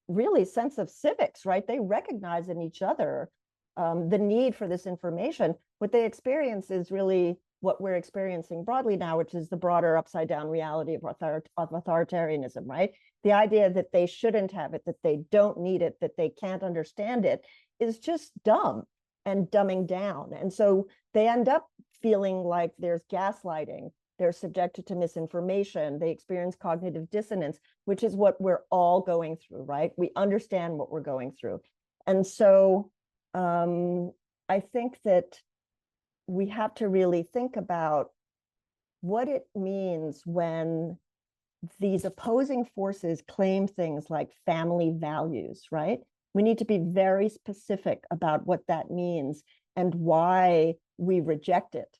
really sense of civics, right? They recognize in each other the need for this information. What they experience is really what we're experiencing broadly now, which is the broader upside down reality of authoritarianism, right? The idea that they shouldn't have it, that they don't need it, that they can't understand it is just dumb and dumbing down. And so they end up feeling like there's gaslighting, they're subjected to misinformation, they experience cognitive dissonance, which is what we're all going through, right? We understand what we're going through. And so I think that we have to really think about what it means when these opposing forces claim things like family values, right? We need to be very specific about what that means and why we reject it.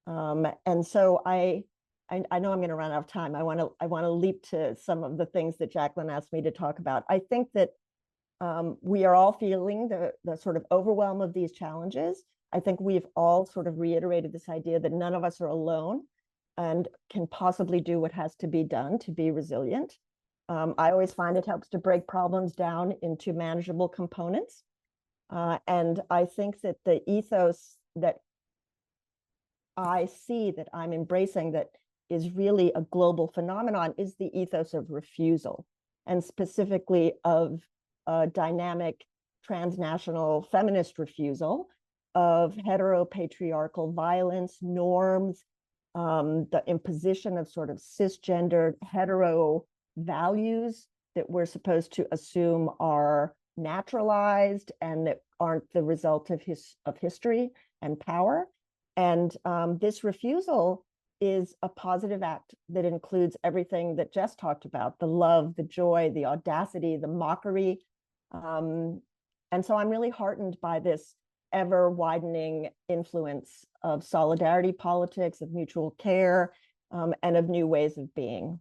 And so I know I'm going to run out of time. I want to leap to some of the things that Jacqueline asked me to talk about. I think that we are all feeling the sort of overwhelm of these challenges. I think we've all sort of reiterated this idea that none of us are alone and can possibly do what has to be done to be resilient. I always find it helps to break problems down into manageable components. And I think that the ethos that I see, that I'm embracing, that is really a global phenomenon, is the ethos of refusal, and specifically of dynamic transnational feminist refusal of heteropatriarchal violence, norms, the imposition of sort of cisgendered hetero values that we're supposed to assume are naturalized and that aren't the result of history and power. And this refusal is a positive act that includes everything that Jess talked about: the love, the joy, the audacity, the mockery. And so I'm really heartened by this ever widening influence of solidarity politics, of mutual care, and of new ways of being.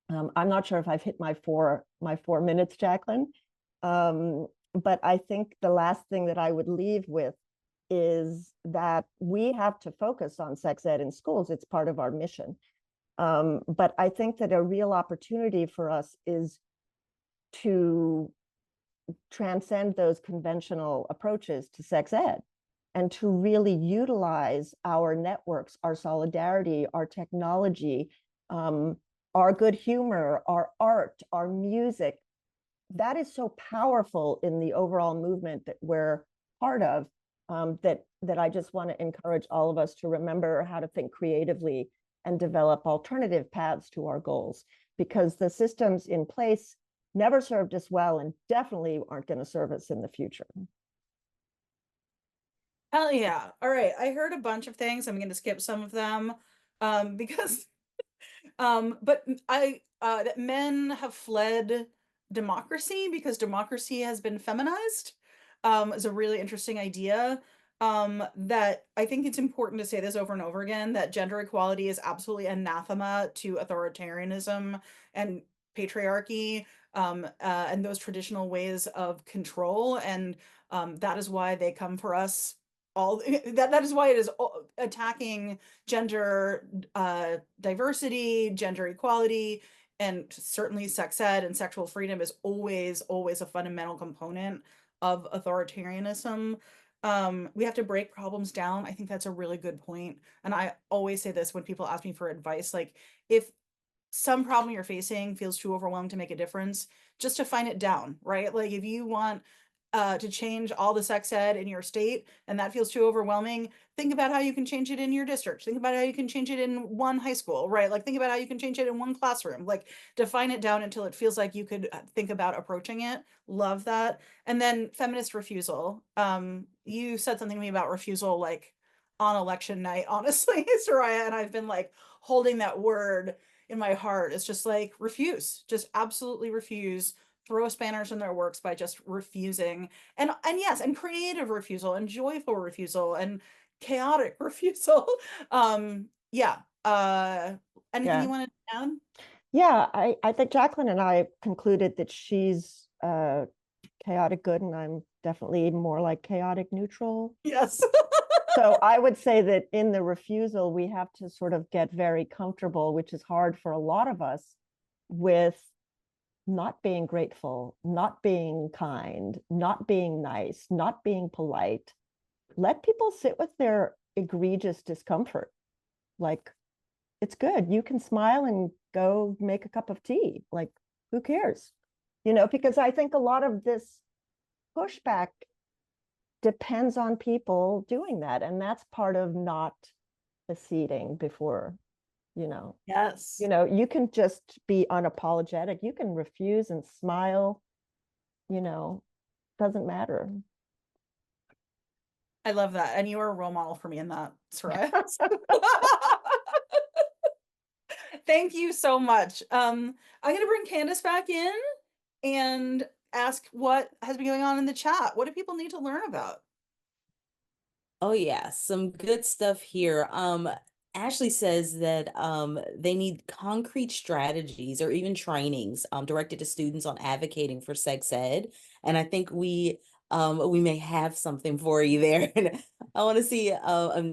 I'm not sure if I've hit my 4 minutes, Jacqueline, but I think the last thing that I would leave with is that we have to focus on sex ed in schools. It's part of our mission. But I think that a real opportunity for us is to transcend those conventional approaches to sex ed and to really utilize our networks, our solidarity, our technology, our good humor, our art, our music. That is so powerful in the overall movement that we're part of, that I just want to encourage all of us to remember how to think creatively and develop alternative paths to our goals, because the systems in place never served us well and definitely aren't going to serve us in the future. Hell yeah. All right. I heard a bunch of things. I'm going to skip some of them because but that men have fled democracy because democracy has been feminized is a really interesting idea. That I think it's important to say this over and over again, that gender equality is absolutely anathema to authoritarianism and patriarchy, and those traditional ways of control. And that is why they come for us all. That is why it is attacking gender diversity, gender equality, and certainly sex ed and sexual freedom is always a fundamental component of authoritarianism. We have to break problems down. I think that's a really good point. And I always say this when people ask me for advice, like if some problem you're facing feels too overwhelming to make a difference, just define it down, right? Like if you want to change all the sex ed in your state and that feels too overwhelming, think about how you can change it in your district. Think about how you can change it in one high school, right? Like think about how you can change it in one classroom. Like define it down until it feels like you could think about approaching it. Love that. And then feminist refusal. You said something to me about refusal like on election night, honestly, Soraya, and I've been like holding that word in my heart. It's just like refuse, just absolutely refuse, throw spanners in their works by just refusing. And yes, and creative refusal and joyful refusal and chaotic refusal. Yeah. Anything Yeah. you want to add? Yeah, I think Jacqueline and I concluded that she's chaotic good and I'm definitely more like chaotic neutral. Yes. So I would say that in the refusal, we have to sort of get very comfortable, which is hard for a lot of us, with not being grateful, not being kind, not being nice, not being polite. Let people sit with their egregious discomfort. Like, it's good. You can smile and go make a cup of tea. Like, who cares? Because I think a lot of this pushback depends on people doing that. And that's part of not acceding before, Yes. you can just be unapologetic. You can refuse and smile, doesn't matter. I love that. And you are a role model for me in that, Soraya. Thank you so much. I'm gonna bring Candace back in and ask what has been going on in the chat. What do people need to learn about? Oh yeah, some good stuff here. Ashley says that they need concrete strategies or even trainings directed to students on advocating for sex ed. And I think we may have something for you there. And I want to see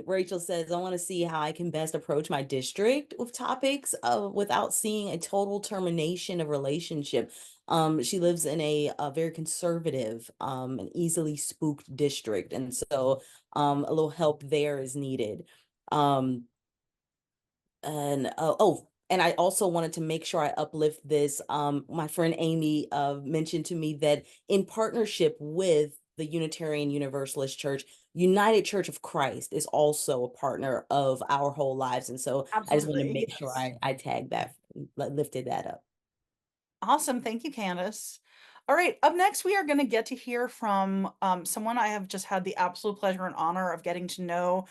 Rachel says, I want to see how I can best approach my district with topics without seeing a total termination of relationship. She lives in a very conservative and easily spooked district. And so a little help there is needed. And I also wanted to make sure I uplift this. My friend Amy mentioned to me that in partnership with the Unitarian Universalist Church, United Church of Christ is also a partner of Our Whole Lives. And so I just want to Absolutely. make sure I tagged that, lifted that up. Awesome. Thank you, Candace. All right. Up next, we are going to get to hear from someone I have just had the absolute pleasure and honor of getting to know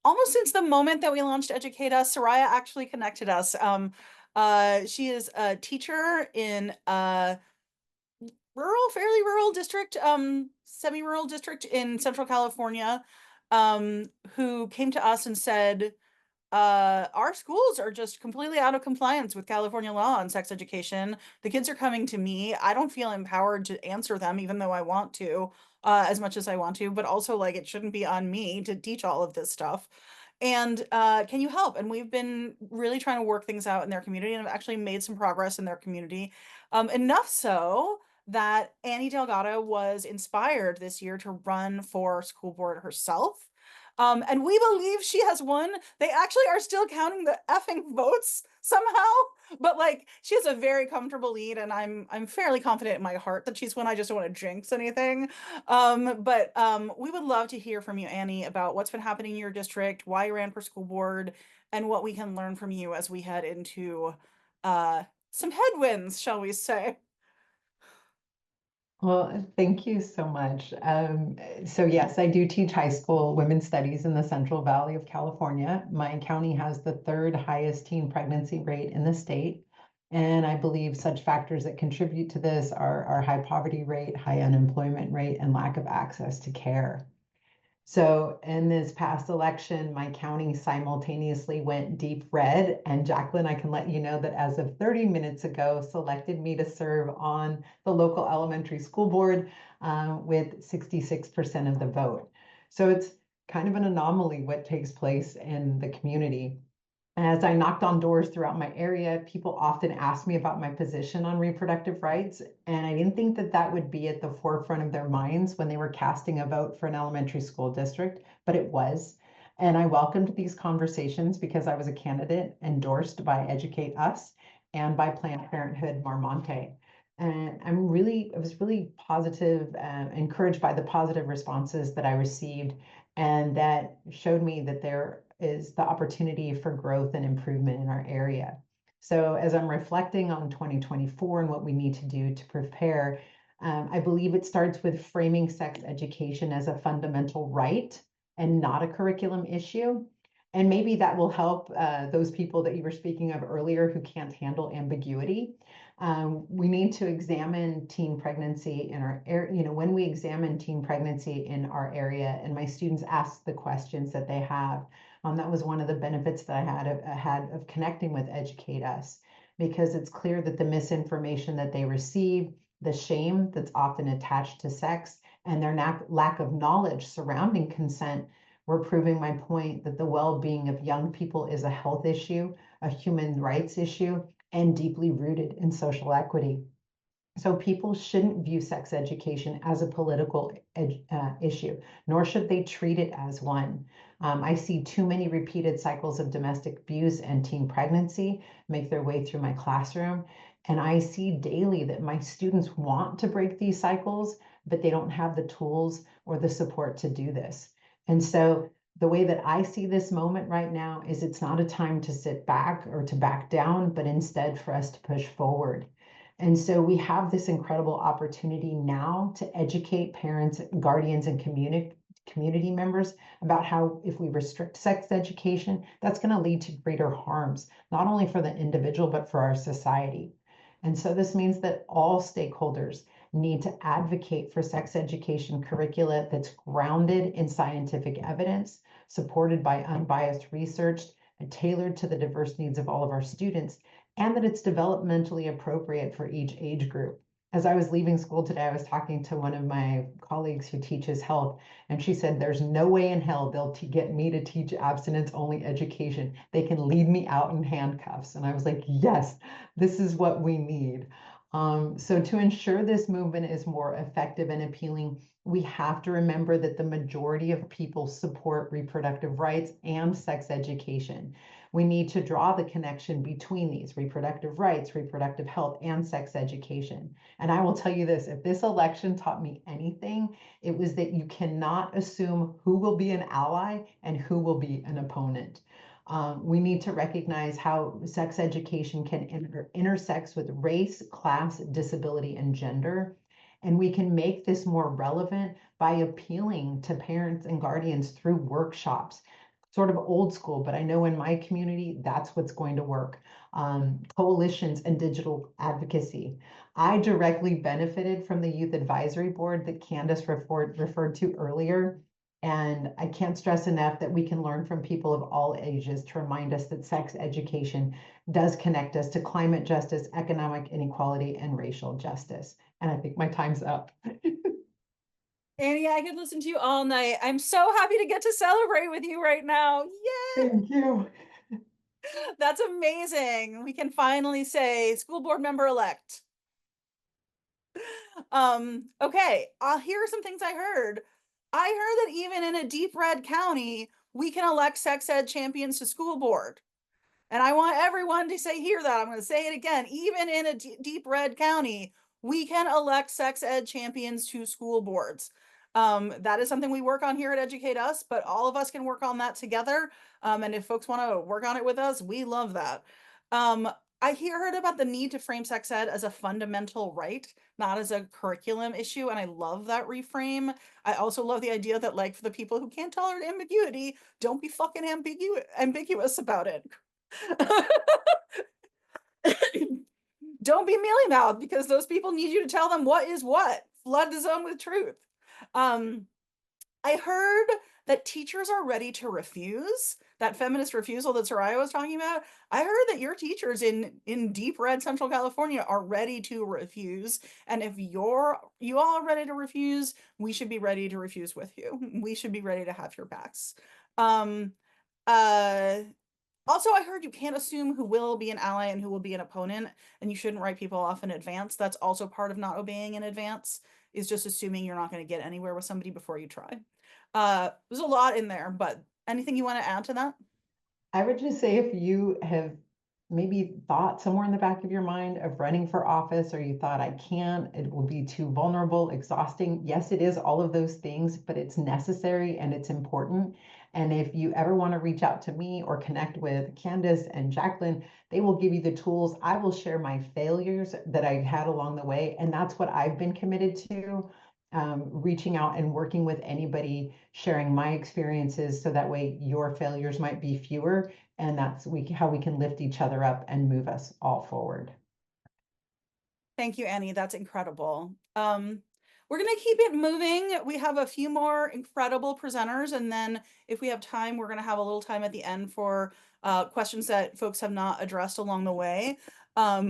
almost since the moment that we launched Educate Us. Soraya actually connected us. She is a teacher in a fairly rural district, semi-rural district in Central California, who came to us and said, our schools are just completely out of compliance with California law on sex education. The kids are coming to me. I don't feel empowered to answer them, even though I want to, as much as I want to, but also like it shouldn't be on me to teach all of this stuff. And can you help? And we've been really trying to work things out in their community and have actually made some progress in their community. Enough so that Annie Delgado was inspired this year to run for school board herself. And we believe she has won. They actually are still counting the effing votes somehow, but like she has a very comfortable lead, and I'm fairly confident in my heart that she's won. I just don't want to jinx anything. But we would love to hear from you, Annie, about what's been happening in your district, why you ran for school board, and what we can learn from you as we head into some headwinds, shall we say. Well, thank you so much. So yes, I do teach high school women's studies in the Central Valley of California. My county has the third highest teen pregnancy rate in the state. And I believe such factors that contribute to this are our high poverty rate, high unemployment rate, and lack of access to care. So in this past election, my county simultaneously went deep red, and Jacqueline, I can let you know that as of 30 minutes ago, selected me to serve on the local elementary school board with 66% of the vote. So it's kind of an anomaly what takes place in the community. As I knocked on doors throughout my area, people often asked me about my position on reproductive rights, and I didn't think that that would be at the forefront of their minds when they were casting a vote for an elementary school district, but it was. And I welcomed these conversations because I was a candidate endorsed by Educate Us and by Planned Parenthood Marmonte. And I was really positive, encouraged by the positive responses that I received, and that showed me that there is the opportunity for growth and improvement in our area. So as I'm reflecting on 2024 and what we need to do to prepare, I believe it starts with framing sex education as a fundamental right and not a curriculum issue. And maybe that will help those people that you were speaking of earlier who can't handle ambiguity. We need to examine teen pregnancy in our area. When we examine teen pregnancy in our area and my students ask the questions that they have, that was one of the benefits that I had of connecting with Educate Us, because it's clear that the misinformation that they receive, the shame that's often attached to sex, and their lack of knowledge surrounding consent were proving my point that the well-being of young people is a health issue, a human rights issue, and deeply rooted in social equity. So people shouldn't view sex education as a political issue, nor should they treat it as one. I see too many repeated cycles of domestic abuse and teen pregnancy make their way through my classroom. And I see daily that my students want to break these cycles, but they don't have the tools or the support to do this. And so the way that I see this moment right now is it's not a time to sit back or to back down, but instead for us to push forward. And so we have this incredible opportunity now to educate parents, guardians, and community members about how if we restrict sex education, that's going to lead to greater harms, not only for the individual, but for our society. And so this means that all stakeholders need to advocate for sex education curricula that's grounded in scientific evidence, supported by unbiased research, and tailored to the diverse needs of all of our students, and that it's developmentally appropriate for each age group. As I was leaving school today, I was talking to one of my colleagues who teaches health, and she said, there's no way in hell they'll get me to teach abstinence-only education. They can lead me out in handcuffs. And I was like, yes, this is what we need. So to ensure this movement is more effective and appealing, we have to remember that the majority of people support reproductive rights and sex education. We need to draw the connection between these reproductive rights, reproductive health, and sex education. And I will tell you this, if this election taught me anything, it was that you cannot assume who will be an ally and who will be an opponent. We need to recognize how sex education can intersects with race, class, disability, and gender. And we can make this more relevant by appealing to parents and guardians through workshops, sort of old school, but I know in my community, that's what's going to work. Coalitions and digital advocacy. I directly benefited from the Youth Advisory Board that Candace referred to earlier. And I can't stress enough that we can learn from people of all ages to remind us that sex education does connect us to climate justice, economic inequality, and racial justice. And I think my time's up. Annie, I could listen to you all night. I'm so happy to get to celebrate with you right now. Yay! Thank you. That's amazing. We can finally say school board member elect. Okay, here are some things I heard. I heard that even in a deep red county, we can elect sex ed champions to school board. And I want everyone to hear that. I'm going to say it again. Even in a deep red county, we can elect sex ed champions to school boards. That is something we work on here at Educate Us, but all of us can work on that together. And if folks want to work on it with us, we love that. I heard about the need to frame sex ed as a fundamental right, not as a curriculum issue. And I love that reframe. I also love the idea that, like, for the people who can't tolerate ambiguity, don't be fucking ambiguous about it. Don't be mealy-mouthed, because those people need you to tell them what is what. Flood the zone with truth. I heard that teachers are ready to refuse. That feminist refusal that Soraya was talking about. I heard that your teachers in deep red Central California are ready to refuse. And if you all are ready to refuse, we should be ready to refuse with you. We should be ready to have your backs. Also, I heard you can't assume who will be an ally and who will be an opponent, and you shouldn't write people off in advance. That's also part of not obeying in advance, is just assuming you're not going to get anywhere with somebody before you try. There's a lot in there, but anything you want to add to that? I would just say, if you have maybe thought somewhere in the back of your mind of running for office, or you thought, I can't, it will be too vulnerable, exhausting. Yes, it is all of those things, but it's necessary and it's important. And if you ever want to reach out to me or connect with Candace and Jacqueline, they will give you the tools. I will share my failures that I've had along the way. And that's what I've been committed to. Reaching out and working with anybody, sharing my experiences, so that way your failures might be fewer, and that's how we can lift each other up and move us all forward. Thank you, Annie. That's incredible. We're going to keep it moving. We have a few more incredible presenters, and then if we have time, we're going to have a little time at the end for questions that folks have not addressed along the way. Up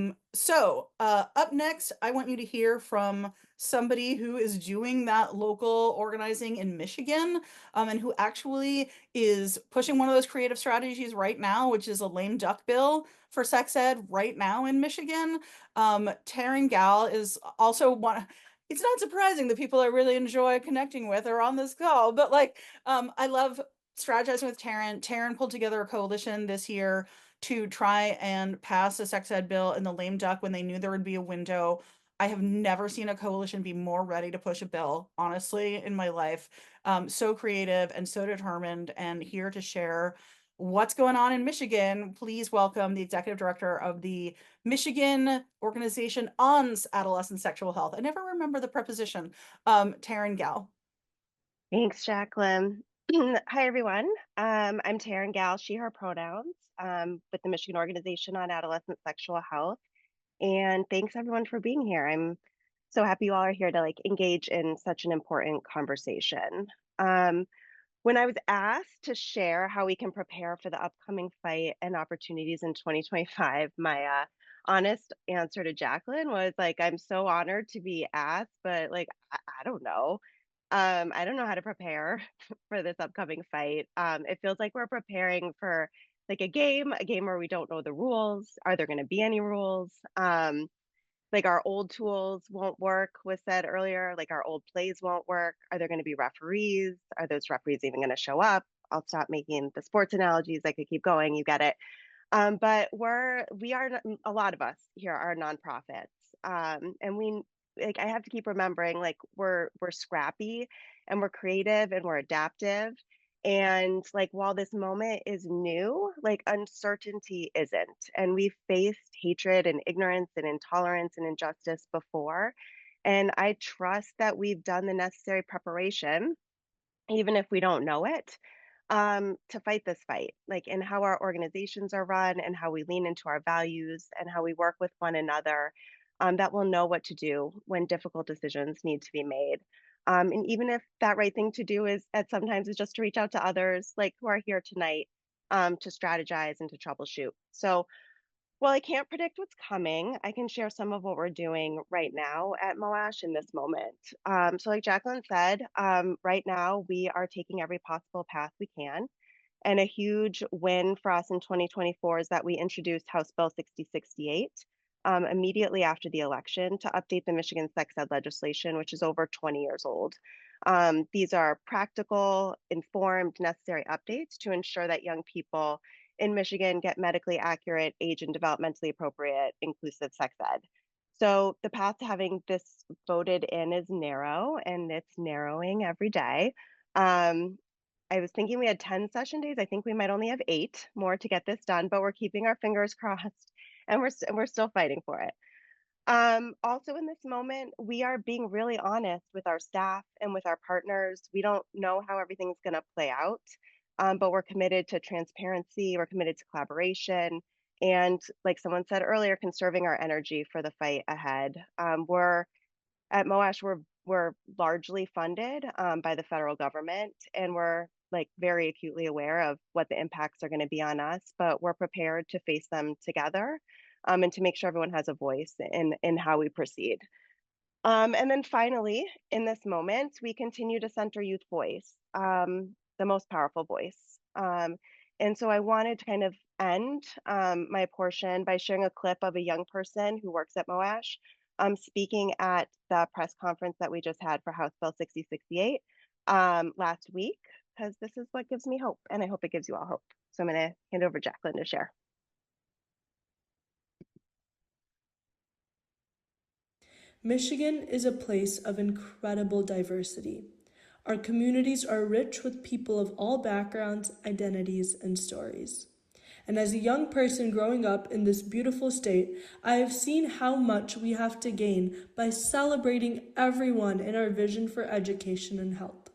next, I want you to hear from somebody who is doing that local organizing in Michigan, and who actually is pushing one of those creative strategies right now, which is a lame duck bill for sex ed right now in Michigan. Taryn Gal is also one. It's not surprising the people I really enjoy connecting with are on this call, but I love strategizing with Taryn. Taryn pulled together a coalition this year to try and pass a sex ed bill in the lame duck when they knew there would be a window. I have never seen a coalition be more ready to push a bill, honestly, in my life. So creative and so determined, and here to share what's going on in Michigan. Please welcome the executive director of the Michigan Organization on Adolescent Sexual Health. I never remember the preposition. Taryn Gal. Thanks, Jacqueline. Hi, everyone. I'm Taryn Gal, she, her pronouns, with the Michigan Organization on Adolescent Sexual Health. And thanks, everyone, for being here. I'm so happy you all are here to engage in such an important conversation. When I was asked to share how we can prepare for the upcoming fight and opportunities in 2025, my honest answer to Jacqueline was I'm so honored to be asked, but I don't know. I don't know how to prepare for this upcoming fight. It feels like we're preparing for a game where we don't know the rules. Are there going to be any rules? Our old tools won't work, was said earlier. Our old plays won't work. Are there going to be referees? Are those referees even going to show up? I'll stop making the sports analogies. I could keep going. You get it. But we are, a lot of us here are nonprofits, and we I have to keep remembering we're scrappy and we're creative and we're adaptive. And while this moment is new, uncertainty isn't. And we've faced hatred and ignorance and intolerance and injustice before. And I trust that we've done the necessary preparation, even if we don't know it, to fight this fight, in how our organizations are run and how we lean into our values and how we work with one another, that we'll know what to do when difficult decisions need to be made. And even if that right thing to do is sometimes is just to reach out to others who are here tonight, to strategize and to troubleshoot. So while I can't predict what's coming, I can share some of what we're doing right now at Moash in this moment. So like Jacqueline said, right now we are taking every possible path we can. And a huge win for us in 2024 is that we introduced House Bill 6068 immediately after the election to update the Michigan sex ed legislation, which is over 20 years old. These are practical, informed, necessary updates to ensure that young people in Michigan get medically accurate, age and developmentally appropriate, inclusive sex ed. So the path to having this voted in is narrow, and it's narrowing every day. I was thinking we had 10 session days. I think we might only have 8 more to get this done, but we're keeping our fingers crossed, and we're still fighting for it. Also in this moment, we are being really honest with our staff and with our partners. We don't know how everything's going to play out, but we're committed to transparency, we're committed to collaboration, and like someone said earlier, conserving our energy for the fight ahead. We're at Moash, we're largely funded by the federal government, and we're like very acutely aware of what the impacts are going to be on us, but we're prepared to face them together, and to make sure everyone has a voice in how we proceed. And then finally, in this moment, we continue to center youth voice, the most powerful voice. And so I wanted to kind of end my portion by sharing a clip of a young person who works at Moash, speaking at the press conference that we just had for House Bill 6068 last week, because this is what gives me hope, and I hope it gives you all hope. So I'm going to hand over Jacqueline to share. Michigan is a place of incredible diversity. Our communities are rich with people of all backgrounds, identities, and stories. And as a young person growing up in this beautiful state, I have seen how much we have to gain by celebrating everyone in our vision for education and health.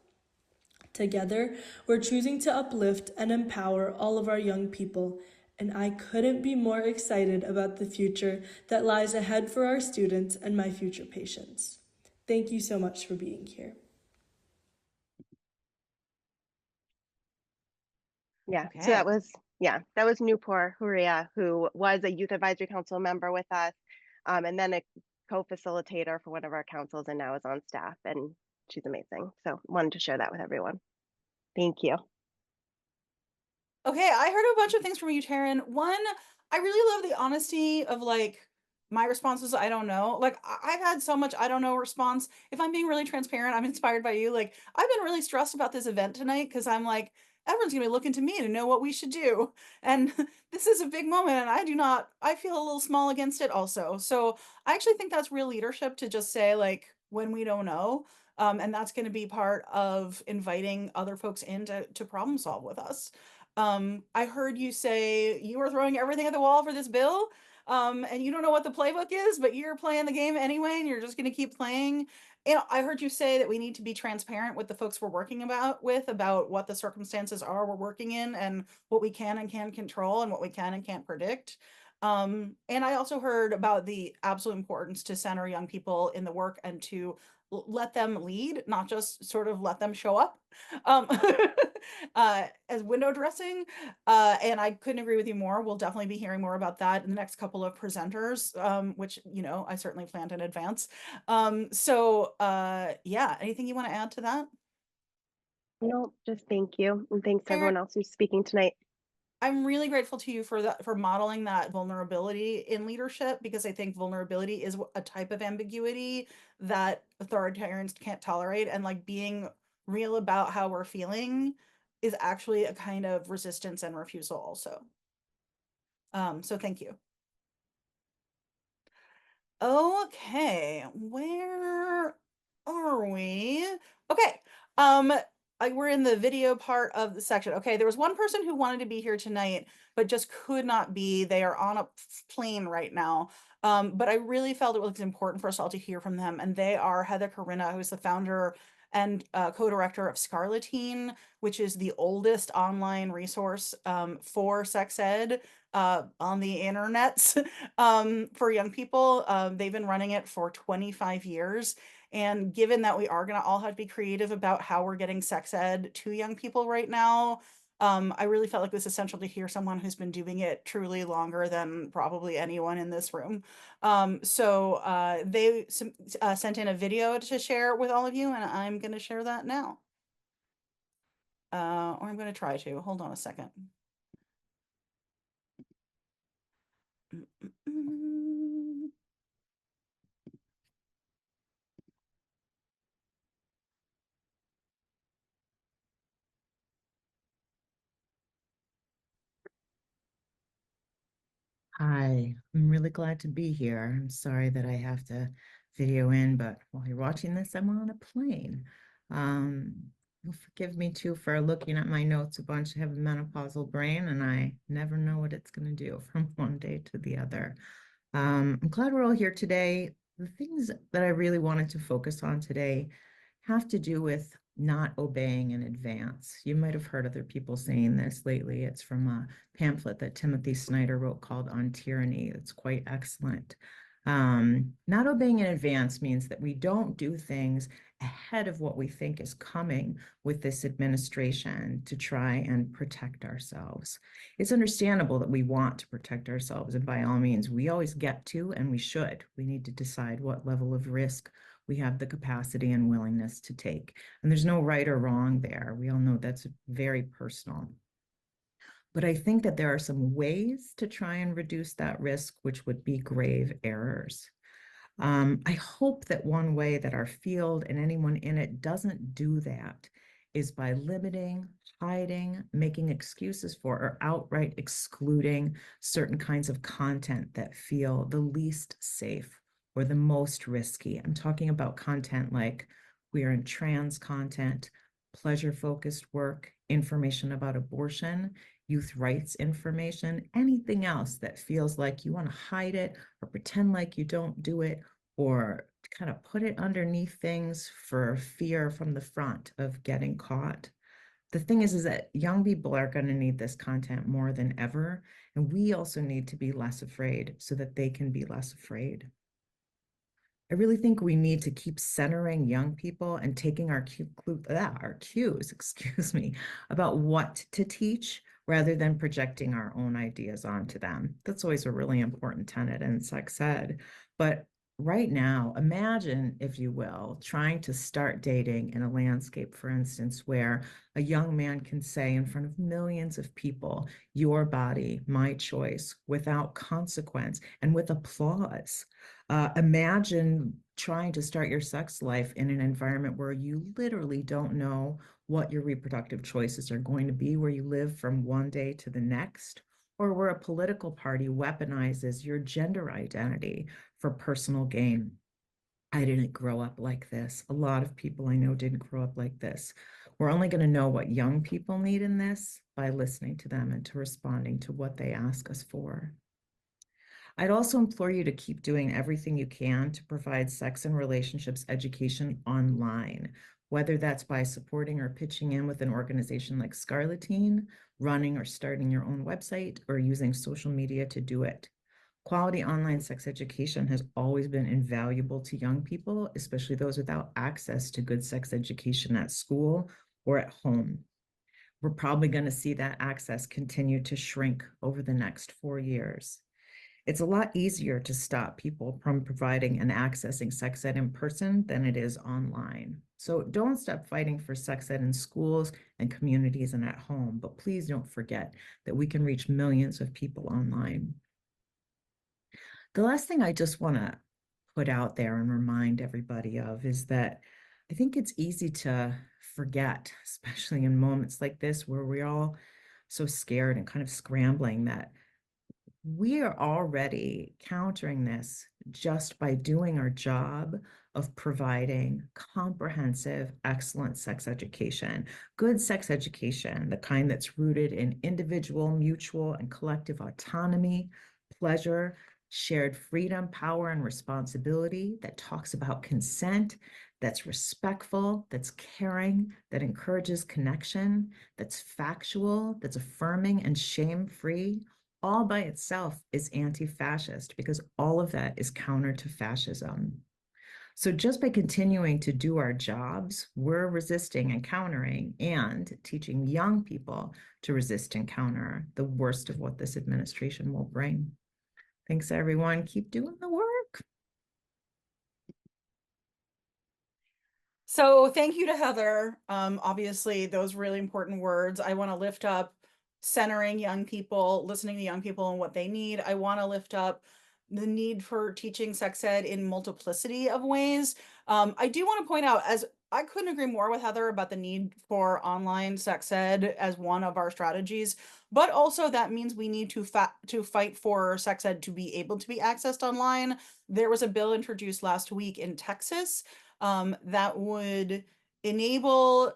Together, we're choosing to uplift and empower all of our young people, and I couldn't be more excited about the future that lies ahead for our students and my future patients. Thank you so much for being here. Yeah, Okay. so that was Nupur Huria, who was a youth advisory council member with us, and then a co-facilitator for one of our councils, and now is on staff, and she's amazing. So wanted to share that with everyone. Thank you. Okay, I heard a bunch of things from you, Taryn. One, I really love the honesty of like my response was I don't know. Like I've had so much I don't know response. If I'm being really transparent, I'm inspired by you. Like I've been really stressed about this event tonight because I'm like, everyone's gonna be looking to me to know what we should do. And this is a big moment and I feel a little small against it also. So I actually think that's real leadership to just say like when we don't know. And that's going to be part of inviting other folks in to problem solve with us. I heard you say you were throwing everything at the wall for this bill, and you don't know what the playbook is, but you're playing the game anyway, and you're just going to keep playing. And I heard you say that we need to be transparent with the folks we're working about what the circumstances are we're working in, and what we can and can't control, and what we can and can't predict. And I also heard about the absolute importance to center young people in the work and to let them lead, not just sort of let them show up. Um, as window dressing. And I couldn't agree with you more. We'll definitely be hearing more about that in the next couple of presenters, which, I certainly planned in advance. Yeah, anything you want to add to that? No, just thank you. And thanks to Taryn, everyone else who's speaking tonight. I'm really grateful to you for modeling that vulnerability in leadership, because I think vulnerability is a type of ambiguity that authoritarians can't tolerate, and like being real about how we're feeling is actually a kind of resistance and refusal also. So thank you. Okay, where are we? Okay, we're in the video part of the section. Okay, there was one person who wanted to be here tonight, but just could not be. They are on a plane right now. But I really felt it was important for us all to hear from them, and they are Heather Corinna, who is the founder and co-director of Scarletine, which is the oldest online resource for sex ed on the internet for young people. They've been running it for 25 years. And given that we are going to all have to be creative about how we're getting sex ed to young people right now, I really felt like it was essential to hear someone who's been doing it truly longer than probably anyone in this room. They sent in a video to share with all of you, and I'm going to share that now. Or I'm going to try to. Hold on a second. Hi, I'm really glad to be here. I'm sorry that I have to video in, but while you're watching this, I'm on a plane. Um, You'll forgive me too for looking at my notes a bunch. I have a menopausal brain and I never know what it's going to do from one day to the other. I'm glad we're all here today. The things that I really wanted to focus on today have to do with not obeying in advance. You might have heard other people saying this lately. It's from a pamphlet that Timothy Snyder wrote called On Tyranny. It's quite excellent. Not obeying in advance means that we don't do things ahead of what we think is coming with this administration to try and protect ourselves. It's understandable that we want to protect ourselves, and by all means, we always get to, and we should. We need to decide what level of risk we have the capacity and willingness to take. And there's no right or wrong there. We all know that's very personal. But I think that there are some ways to try and reduce that risk, which would be grave errors. I hope that one way that our field and anyone in it doesn't do that is by limiting, hiding, making excuses for, or outright excluding certain kinds of content that feel the least safe or the most risky. I'm talking about content like queer and trans content, pleasure-focused work, information about abortion, youth rights information, anything else that feels like you want to hide it or pretend like you don't do it, or kind of put it underneath things for fear from the front of getting caught. The thing is that young people are going to need this content more than ever, and we also need to be less afraid so that they can be less afraid. I really think we need to keep centering young people and taking our cues, excuse me, about what to teach rather than projecting our own ideas onto them. That's always a really important tenet in sex ed. But right now, imagine, if you will, trying to start dating in a landscape, for instance, where a young man can say in front of millions of people, "Your body, my choice," without consequence and with applause. Imagine trying to start your sex life in an environment where you literally don't know what your reproductive choices are going to be, where you live from one day to the next, or where a political party weaponizes your gender identity for personal gain. I didn't grow up like this. A lot of people I know didn't grow up like this. We're only going to know what young people need in this by listening to them and to responding to what they ask us for. I'd also implore you to keep doing everything you can to provide sex and relationships education online, whether that's by supporting or pitching in with an organization like Scarletine, running or starting your own website, or using social media to do it. Quality online sex education has always been invaluable to young people, especially those without access to good sex education at school or at home. We're probably going to see that access continue to shrink over the next 4 years. It's a lot easier to stop people from providing and accessing sex ed in person than it is online. So don't stop fighting for sex ed in schools and communities and at home, but please don't forget that we can reach millions of people online. The last thing I just want to put out there and remind everybody of is that I think it's easy to forget, especially in moments like this where we're all so scared and kind of scrambling, that we are already countering this just by doing our job of providing comprehensive, excellent sex education, good sex education, the kind that's rooted in individual, mutual, and collective autonomy, pleasure, shared freedom, power, and responsibility, that talks about consent, that's respectful, that's caring, that encourages connection, that's factual, that's affirming and shame-free. All by itself is anti-fascist, because all of that is counter to fascism. So just by continuing to do our jobs, we're resisting and countering and teaching young people to resist and counter the worst of what this administration will bring. Thanks, everyone. Keep doing the work. So thank you to Heather. Obviously, those really important words. I want to lift up centering young people, listening to young people and what they need. I want to lift up the need for teaching sex ed in multiplicity of ways. I do want to point out, as I couldn't agree more with Heather about the need for online sex ed as one of our strategies, but also that means we need to fight for sex ed to be able to be accessed online. There was a bill introduced last week in Texas that would enable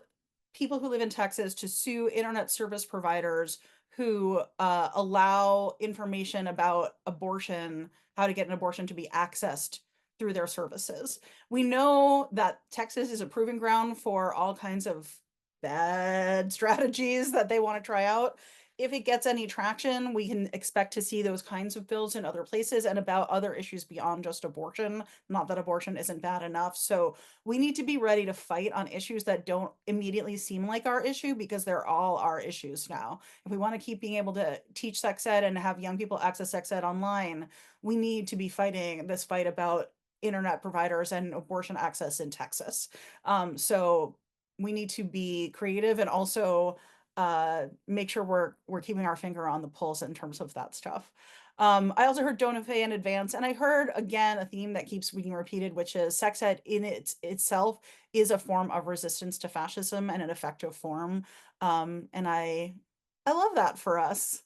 people who live in Texas to sue internet service providers who allow information about abortion, how to get an abortion, to be accessed through their services. We know that Texas is a proving ground for all kinds of bad strategies that they want to try out. If it gets any traction, we can expect to see those kinds of bills in other places and about other issues beyond just abortion. Not that abortion isn't bad enough. So we need to be ready to fight on issues that don't immediately seem like our issue, because they're all our issues now. If we want to keep being able to teach sex ed and have young people access sex ed online, we need to be fighting this fight about internet providers and abortion access in Texas. So we need to be creative and also make sure we're keeping our finger on the pulse in terms of that stuff. I also heard donate in advance, and I heard again a theme that keeps being repeated, which is sex ed in itself is a form of resistance to fascism and an effective form. And I love that for us.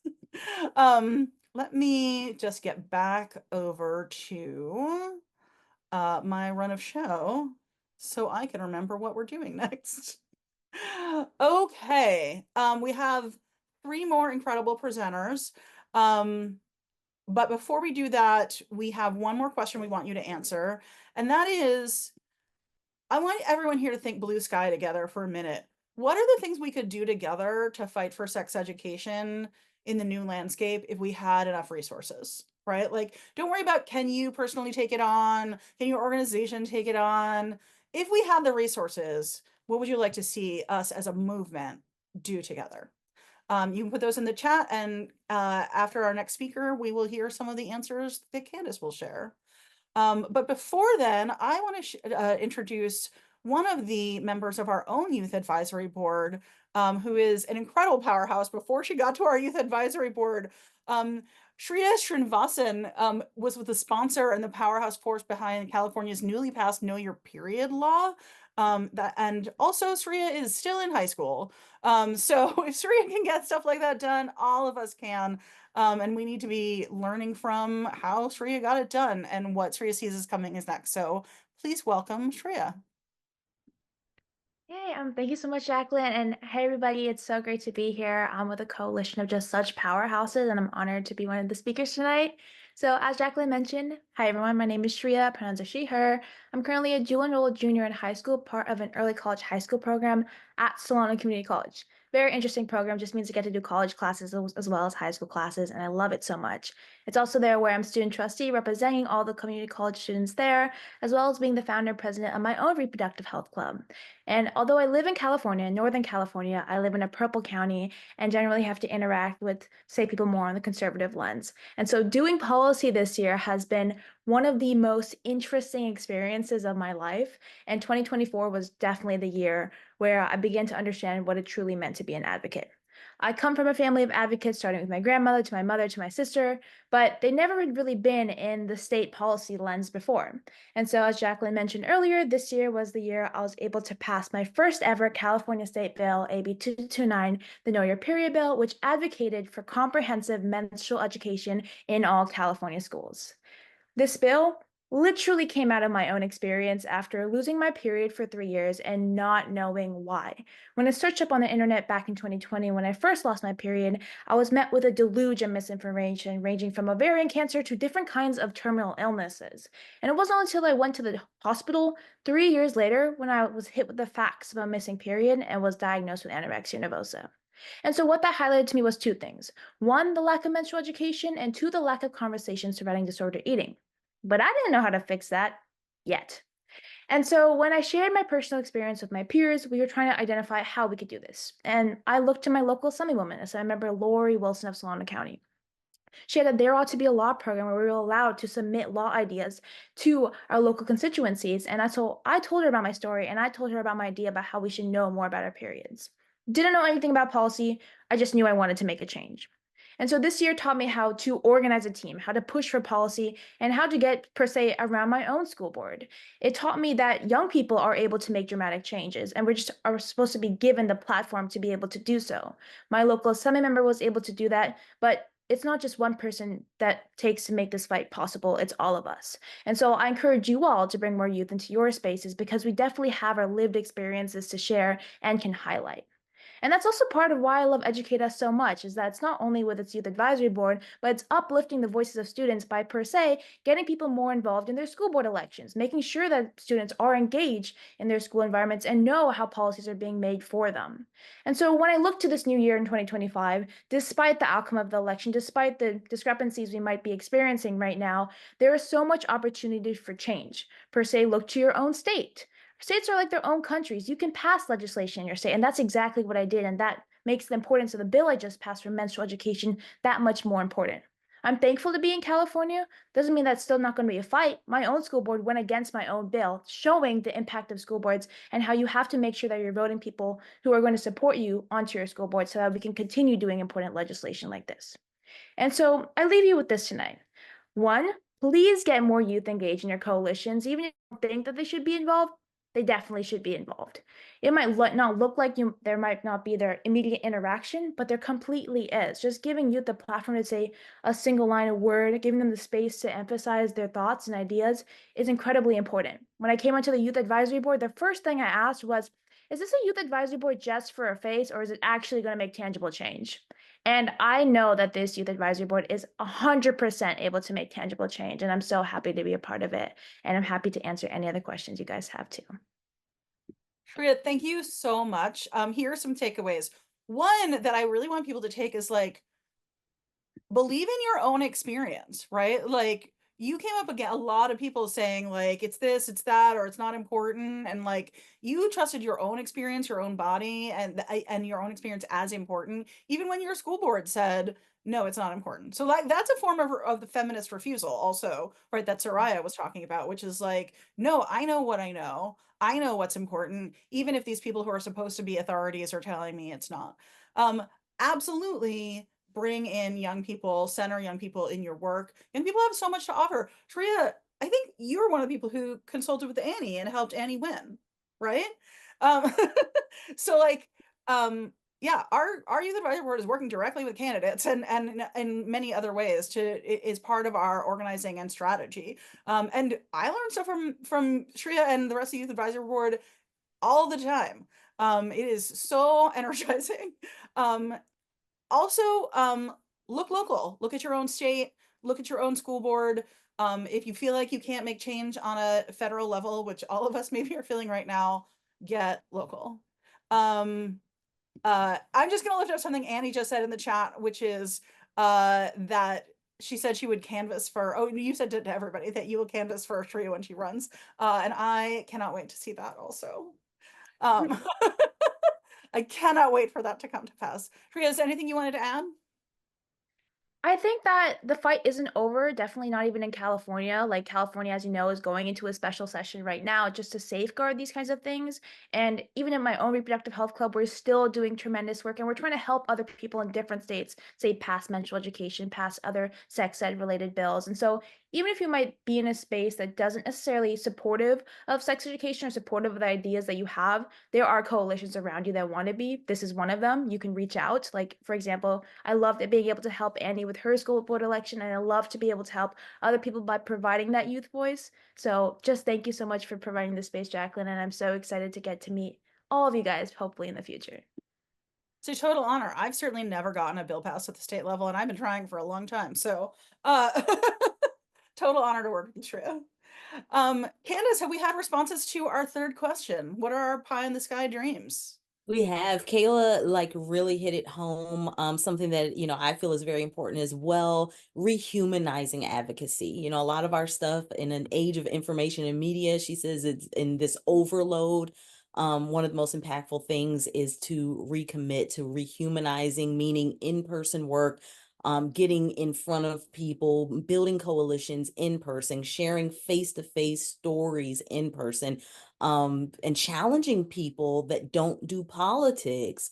Let me just get back over to my run of show so I can remember what we're doing next. Okay, we have 3 more incredible presenters. But before we do that, we have one more question we want you to answer, and that is, I want everyone here to think blue sky together for a minute. What are the things we could do together to fight for sex education in the new landscape if we had enough resources, right? Like, don't worry about, can you personally take it on? Can your organization take it on? If we had the resources, what would you like to see us as a movement do together? You can put those in the chat, and after our next speaker, we will hear some of the answers that Candace will share. But before then, I want to introduce one of the members of our own youth advisory board, who is an incredible powerhouse. Before she got to our youth advisory board, Shreya Srinivasan was with the sponsor and the powerhouse force behind California's newly passed Know Your Period law. And also Shreya is still in high school. So if Shreya can get stuff like that done, all of us can. And we need to be learning from how Shreya got it done and what Shreya sees is coming is next. So please welcome Shreya. Hey, thank you so much, Jacqueline. And hey, everybody, it's so great to be here. I'm with a coalition of just such powerhouses, and I'm honored to be one of the speakers tonight. So, as Jacqueline mentioned, hi everyone, my name is Shreya, pronouns are she, her. I'm currently a dual enrolled junior in high school, part of an early college high school program at Solano Community College. Very interesting program, just means I get to do college classes as well as high school classes, and I love it so much. It's also there where I'm student trustee, representing all the community college students there, as well as being the founder and president of my own reproductive health club. And although I live in California, Northern California, I live in a purple county and generally have to interact with, say, people more on the conservative lens. And so doing policy this year has been one of the most interesting experiences of my life. And 2024 was definitely the year where I began to understand what it truly meant to be an advocate. I come from a family of advocates, starting with my grandmother to my mother to my sister, but they never had really been in the state policy lens before. And so, as Jacqueline mentioned earlier, this year was the year I was able to pass my first ever California State Bill, AB 229, the Know Your Period Bill, which advocated for comprehensive menstrual education in all California schools. This bill literally came out of my own experience after losing my period for 3 years and not knowing why. When I searched up on the internet back in 2020, when I first lost my period, I was met with a deluge of misinformation ranging from ovarian cancer to different kinds of terminal illnesses. And it wasn't until I went to the hospital 3 years later when I was hit with the facts about missing period and was diagnosed with anorexia nervosa. And so what that highlighted to me was 2 things. 1, the lack of menstrual education, and 2, the lack of conversations surrounding disordered eating. But I didn't know how to fix that yet. And so when I shared my personal experience with my peers, we were trying to identify how we could do this. And I looked to my local assemblywoman, as I remember Lori Wilson of Solano County. She had that there ought to be a law program where we were allowed to submit law ideas to our local constituencies. And so I told her about my story, and I told her about my idea about how we should know more about our periods. Didn't know anything about policy. I just knew I wanted to make a change. And so this year taught me how to organize a team, how to push for policy, and how to get, per se, around my own school board. It taught me that young people are able to make dramatic changes, and we just are supposed to be given the platform to be able to do so. My local assembly member was able to do that, but it's not just one person that takes to make this fight possible, it's all of us. And so I encourage you all to bring more youth into your spaces because we definitely have our lived experiences to share and can highlight. And that's also part of why I love Educate Us so much, is that it's not only with its youth advisory board, but it's uplifting the voices of students by, per se, getting people more involved in their school board elections, making sure that students are engaged in their school environments and know how policies are being made for them. And so when I look to this new year in 2025, despite the outcome of the election, despite the discrepancies we might be experiencing right now, there is so much opportunity for change. Per se, look to your own state. States are like their own countries. You can pass legislation in your state, and that's exactly what I did. And that makes the importance of the bill I just passed for menstrual education that much more important. I'm thankful to be in California. Doesn't mean that's still not going to be a fight. My own school board went against my own bill, showing the impact of school boards and how you have to make sure that you're voting people who are going to support you onto your school board so that we can continue doing important legislation like this. And so I leave you with this tonight. One, please get more youth engaged in your coalitions. Even if you don't think that they should be involved, they definitely should be involved. It might not look like there might not be their immediate interaction, but there completely is. Just giving youth the platform to say a single line of word, giving them the space to emphasize their thoughts and ideas is incredibly important. When I came onto the youth advisory board, the first thing I asked was, is this a youth advisory board just for a face, or is it actually going to make tangible change? And I know that this youth advisory board is 100% able to make tangible change, and I'm so happy to be a part of it. And I'm happy to answer any other questions you guys have too. Shreya, thank you so much. Here are some takeaways. One that I really want people to take is like, believe in your own experience, right? Like, you came up again, a lot of people saying like, it's this, it's that, or it's not important. And like, you trusted your own experience, your own body, and your own experience as important, even when your school board said, no, it's not important. So like, that's a form of the feminist refusal also, right? That Soraya was talking about, which is like, no, I know what I know. I know what's important, even if these people who are supposed to be authorities are telling me it's not. Absolutely bring in young people, center young people in your work. Young people have so much to offer. Shreya, I think you're one of the people who consulted with Annie and helped Annie win, right? Um, so like, yeah, our youth advisory board is working directly with candidates and in many other ways is part of our organizing and strategy. And I learned stuff from Shreya and the rest of the youth advisory board all the time. It is so energizing. Also, look local, look at your own state, look at your own school board. If you feel like you can't make change on a federal level, which all of us maybe are feeling right now, get local. I'm just gonna lift up something Annie just said in the chat, which is that she said she would canvass for, oh, you said to everybody that you will canvass for Shreya when she runs. And I cannot wait to see that also. I cannot wait for that to come to pass. Shreya, is there anything you wanted to add? I think that the fight isn't over, definitely not even in California. Like California, as you know, is going into a special session right now just to safeguard these kinds of things. And even in my own reproductive health club, we're still doing tremendous work and we're trying to help other people in different states, say, pass menstrual education, pass other sex ed related bills. And so even if you might be in a space that doesn't necessarily supportive of sex education or supportive of the ideas that you have, there are coalitions around you that want to be. This is one of them. You can reach out. Like, for example, I loved being able to help Annie with her school board election, and I love to be able to help other people by providing that youth voice. So just thank you so much for providing the space, Jacqueline, and I'm so excited to get to meet all of you guys, hopefully in the future. It's a total honor. I've certainly never gotten a bill passed at the state level, and I've been trying for a long time. So total honor to work with you, Shreya. Candace, have we had responses to our third question? What are our pie in the sky dreams? We have. Kayla like really hit it home. Something that, I feel is very important as well, rehumanizing advocacy. A lot of our stuff in an age of information and media, she says it's in this overload. One of the most impactful things is to recommit to rehumanizing, meaning in-person work, getting in front of people, building coalitions in person, sharing face-to-face stories in person, and challenging people that don't do politics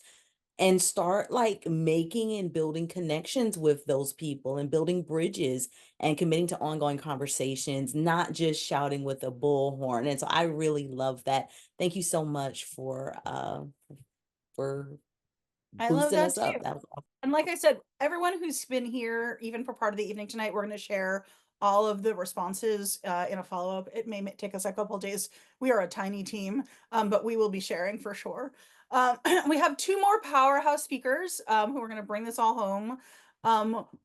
and start like making and building connections with those people and building bridges and committing to ongoing conversations, not just shouting with a bullhorn. And so I really love that. Thank you so much for I love boosting that us up. too. That was awesome. And like I said, everyone who's been here, even for part of the evening tonight, we're going to share all of the responses in a follow-up. It may take us a couple days. We are a tiny team, but we will be sharing for sure. We have two more powerhouse speakers who are going to bring this all home.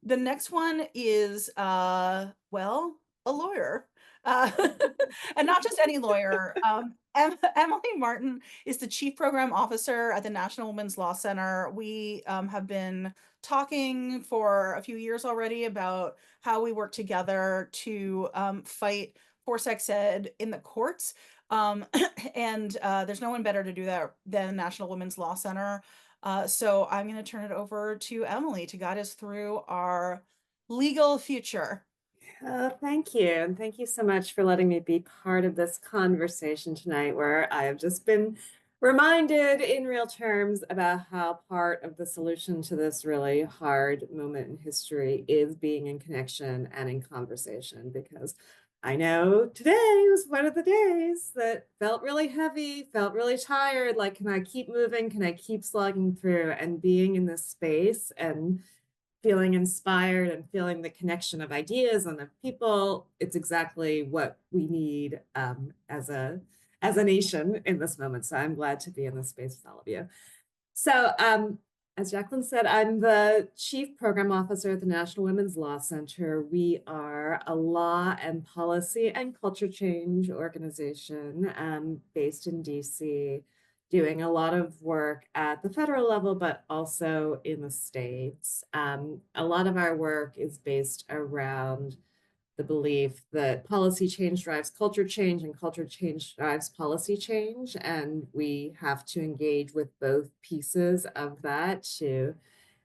The next one is, well, a lawyer. And not just any lawyer. Emily Martin is the Chief Program Officer at the National Women's Law Center. We have been talking for a few years already about how we work together to fight for sex ed in the courts. And there's no one better to do that than National Women's Law Center. So I'm going to turn it over to Emily to guide us through our legal future. Thank you. And thank you so much for letting me be part of this conversation tonight, where I have just been reminded in real terms about how part of the solution to this really hard moment in history is being in connection and in conversation, because I know today was one of the days that felt really heavy, felt really tired. Like, can I keep moving? Can I keep slogging through? And being in this space and feeling inspired and feeling the connection of ideas and of people, it's exactly what we need as a nation in this moment. So I'm glad to be in this space with all of you. So as Jacqueline said, I'm the Chief Program Officer at the National Women's Law Center. We are a law and policy and culture change organization based in DC, doing a lot of work at the federal level, but also in the states. A lot of our work is based around the belief that policy change drives culture change and culture change drives policy change. And we have to engage with both pieces of that to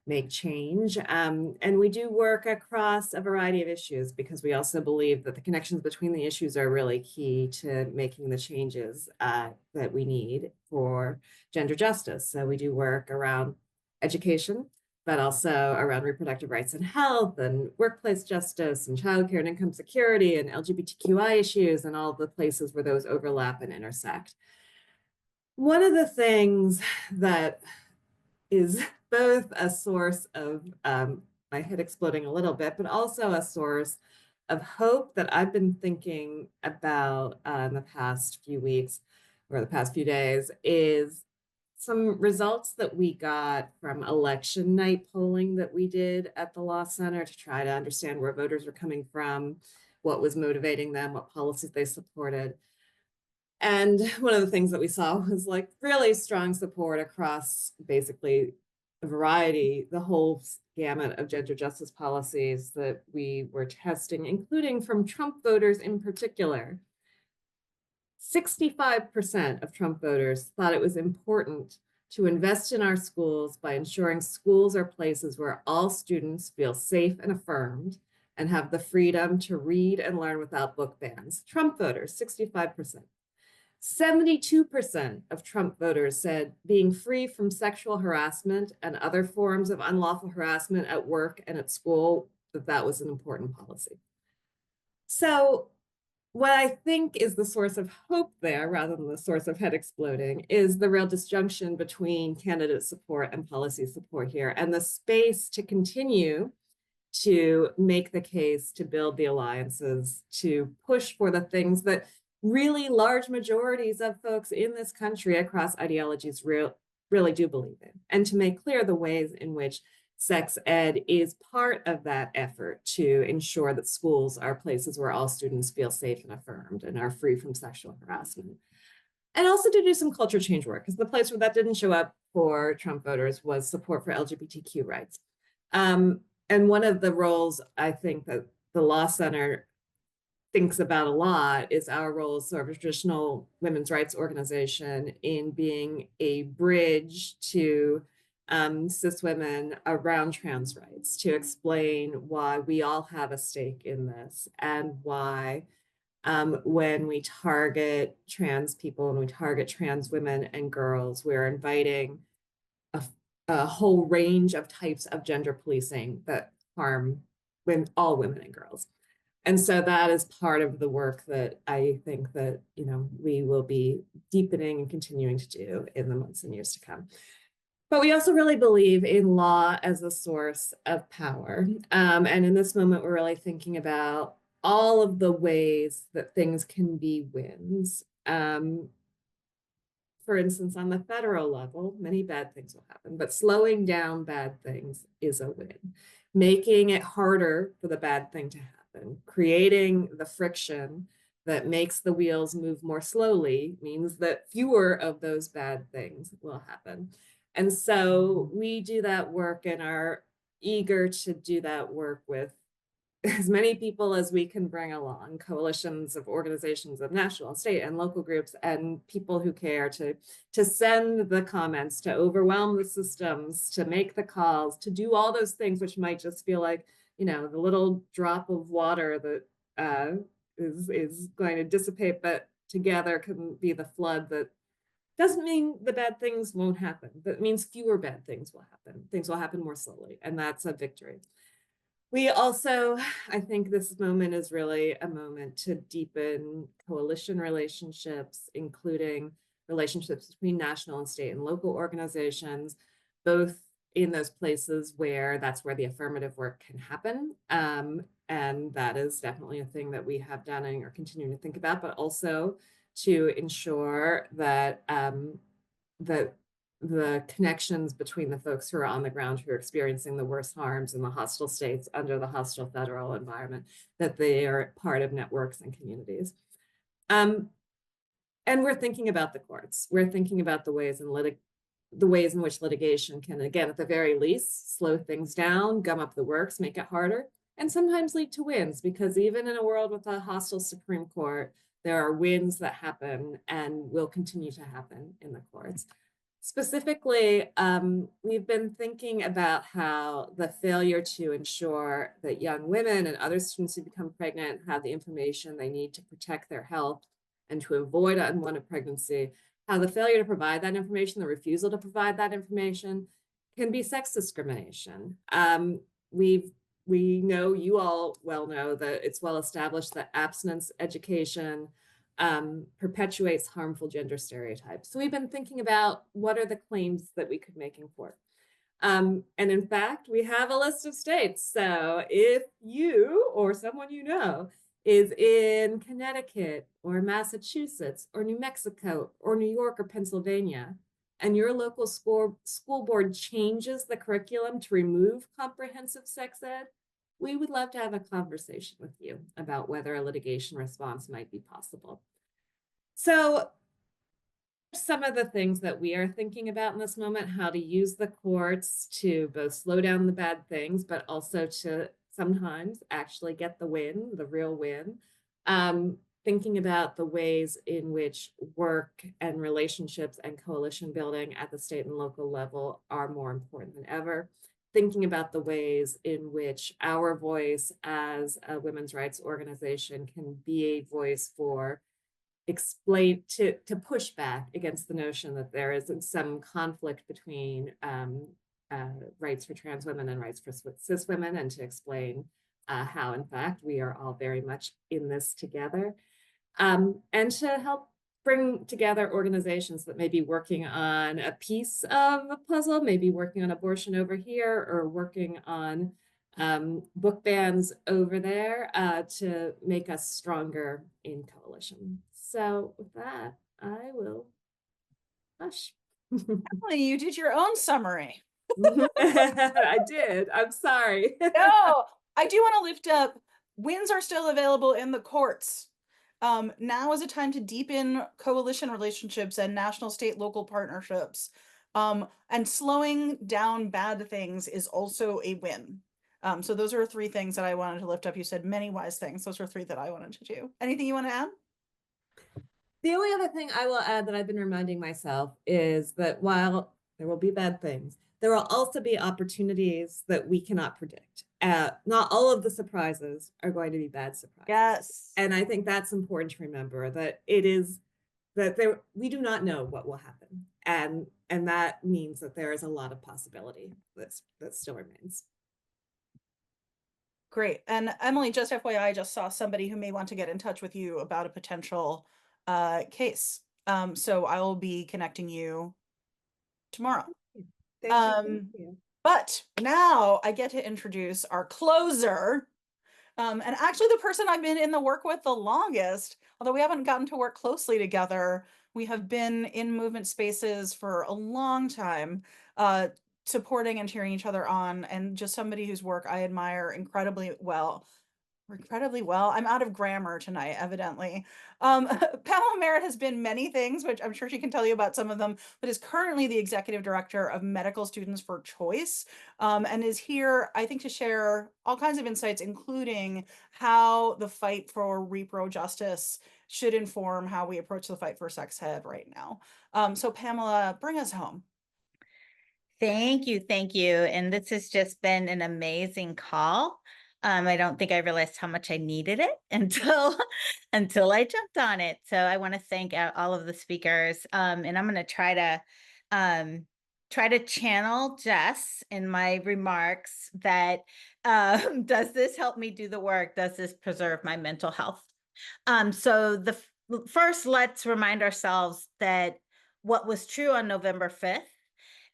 make change. And we do work across a variety of issues, because we also believe that the connections between the issues are really key to making the changes that we need for gender justice. So we do work around education, but also around reproductive rights and health and workplace justice and childcare and income security and LGBTQI issues and all the places where those overlap and intersect. One of the things that is both a source of my head exploding a little bit, but also a source of hope that I've been thinking about in the past few weeks or the past few days is some results that we got from election night polling that we did at the Law Center to try to understand where voters were coming from, what was motivating them, what policies they supported. And one of the things that we saw was like really strong support across basically a variety, the whole gamut of gender justice policies that we were testing, including from Trump voters in particular. 65% of Trump voters thought it was important to invest in our schools by ensuring schools are places where all students feel safe and affirmed and have the freedom to read and learn without book bans. Trump voters, 65%. 72% of Trump voters said being free from sexual harassment and other forms of unlawful harassment at work and at school, that was an important policy. So what I think is the source of hope there, rather than the source of head exploding, is the real disjunction between candidate support and policy support here, and the space to continue to make the case, to build the alliances, to push for the things that really large majorities of folks in this country across ideologies really do believe in, and to make clear the ways in which sex ed is part of that effort to ensure that schools are places where all students feel safe and affirmed and are free from sexual harassment. And also to do some culture change work, because the place where that didn't show up for Trump voters was support for LGBTQ rights. And one of the roles I think that the Law Center thinks about a lot is our role as sort of a traditional women's rights organization in being a bridge to cis women around trans rights, to explain why we all have a stake in this, and why when we target trans people and we target trans women and girls, we're inviting a whole range of types of gender policing that harm all women and girls. And so that is part of the work that I think that, you know, we will be deepening and continuing to do in the months and years to come. But we also really believe in law as a source of power. And in this moment, we're really thinking about all of the ways that things can be wins. For instance, on the federal level, many bad things will happen, but slowing down bad things is a win. Making it harder for the bad thing to happen, creating the friction that makes the wheels move more slowly means that fewer of those bad things will happen. And so we do that work and are eager to do that work with as many people as we can bring along, coalitions of organizations of national, state, and local groups, and people who care to send the comments, to overwhelm the systems, to make the calls, to do all those things which might just feel like, you know, the little drop of water that is going to dissipate, but together can be the flood that doesn't mean the bad things won't happen, but it means fewer bad things will happen. Things will happen more slowly, and that's a victory. We also, I think this moment is really a moment to deepen coalition relationships, including relationships between national and state and local organizations, both in those places where that's where the affirmative work can happen. And that is definitely a thing that we have done and are continuing to think about, but also to ensure that that the connections between the folks who are on the ground, who are experiencing the worst harms in the hostile states under the hostile federal environment, that they are part of networks and communities. And we're thinking about the courts. We're thinking about the ways in which litigation can, again, at the very least, slow things down, gum up the works, make it harder, and sometimes lead to wins, because even in a world with a hostile Supreme Court, there are wins that happen and will continue to happen in the courts. Specifically, we've been thinking about how the failure to ensure that young women and other students who become pregnant have the information they need to protect their health and to avoid unwanted pregnancy, how the failure to provide that information, the refusal to provide that information, can be sex discrimination. We know, you all well know, that it's well established that abstinence education perpetuates harmful gender stereotypes. So we've been thinking about what are the claims that we could make in court. And in fact, we have a list of states. So if you or someone you know is in Connecticut or Massachusetts or New Mexico or New York or Pennsylvania, and your local school board changes the curriculum to remove comprehensive sex ed, we would love to have a conversation with you about whether a litigation response might be possible. So some of the things that we are thinking about in this moment, how to use the courts to both slow down the bad things, but also to sometimes actually get the win, the real win. Thinking about the ways in which work and relationships and coalition building at the state and local level are more important than ever. Thinking about the ways in which our voice as a women's rights organization can be a voice for to push back against the notion that there is some conflict between rights for trans women and rights for cis women, and to explain how, in fact, we are all very much in this together. And to help bring together organizations that may be working on a piece of a puzzle, maybe working on abortion over here, or working on book bans over there, to make us stronger in coalition. So with that, I will hush. Chemaly, you did your own summary. I did. I'm sorry. No, I do want to lift up, wins are still available in the courts. Now is a time to deepen coalition relationships and national, state, local partnerships. And slowing down bad things is also a win. So those are three things that I wanted to lift up. You said many wise things. Those are three that I wanted to do. Anything you want to add? The only other thing I will add that I've been reminding myself is that while there will be bad things, there will also be opportunities that we cannot predict. Not all of the surprises are going to be bad surprises. Yes. And I think that's important to remember, that we do not know what will happen. And And that means that there is a lot of possibility that still remains. Great. And Emily, just FYI, I just saw somebody who may want to get in touch with you about a potential case. So I will be connecting you tomorrow. Thank you. But now I get to introduce our closer. And actually the person I've been in the work with the longest, although we haven't gotten to work closely together. We have been in movement spaces for a long time, supporting and cheering each other on, and just somebody whose work I admire incredibly well. I'm out of grammar tonight, evidently. Pamela Merritt has been many things, which I'm sure she can tell you about some of them, but is currently the executive director of Medical Students for Choice, and is here, I think, to share all kinds of insights, including how the fight for repro justice should inform how we approach the fight for sex ed right now. So Pamela, bring us home. Thank you. Thank you. And this has just been an amazing call. I don't think I realized how much I needed it until I jumped on it. So I want to thank all of the speakers. And I'm going to try to channel Jess in my remarks that does this help me do the work? Does this preserve my mental health? So first, let's remind ourselves that what was true on November 5th,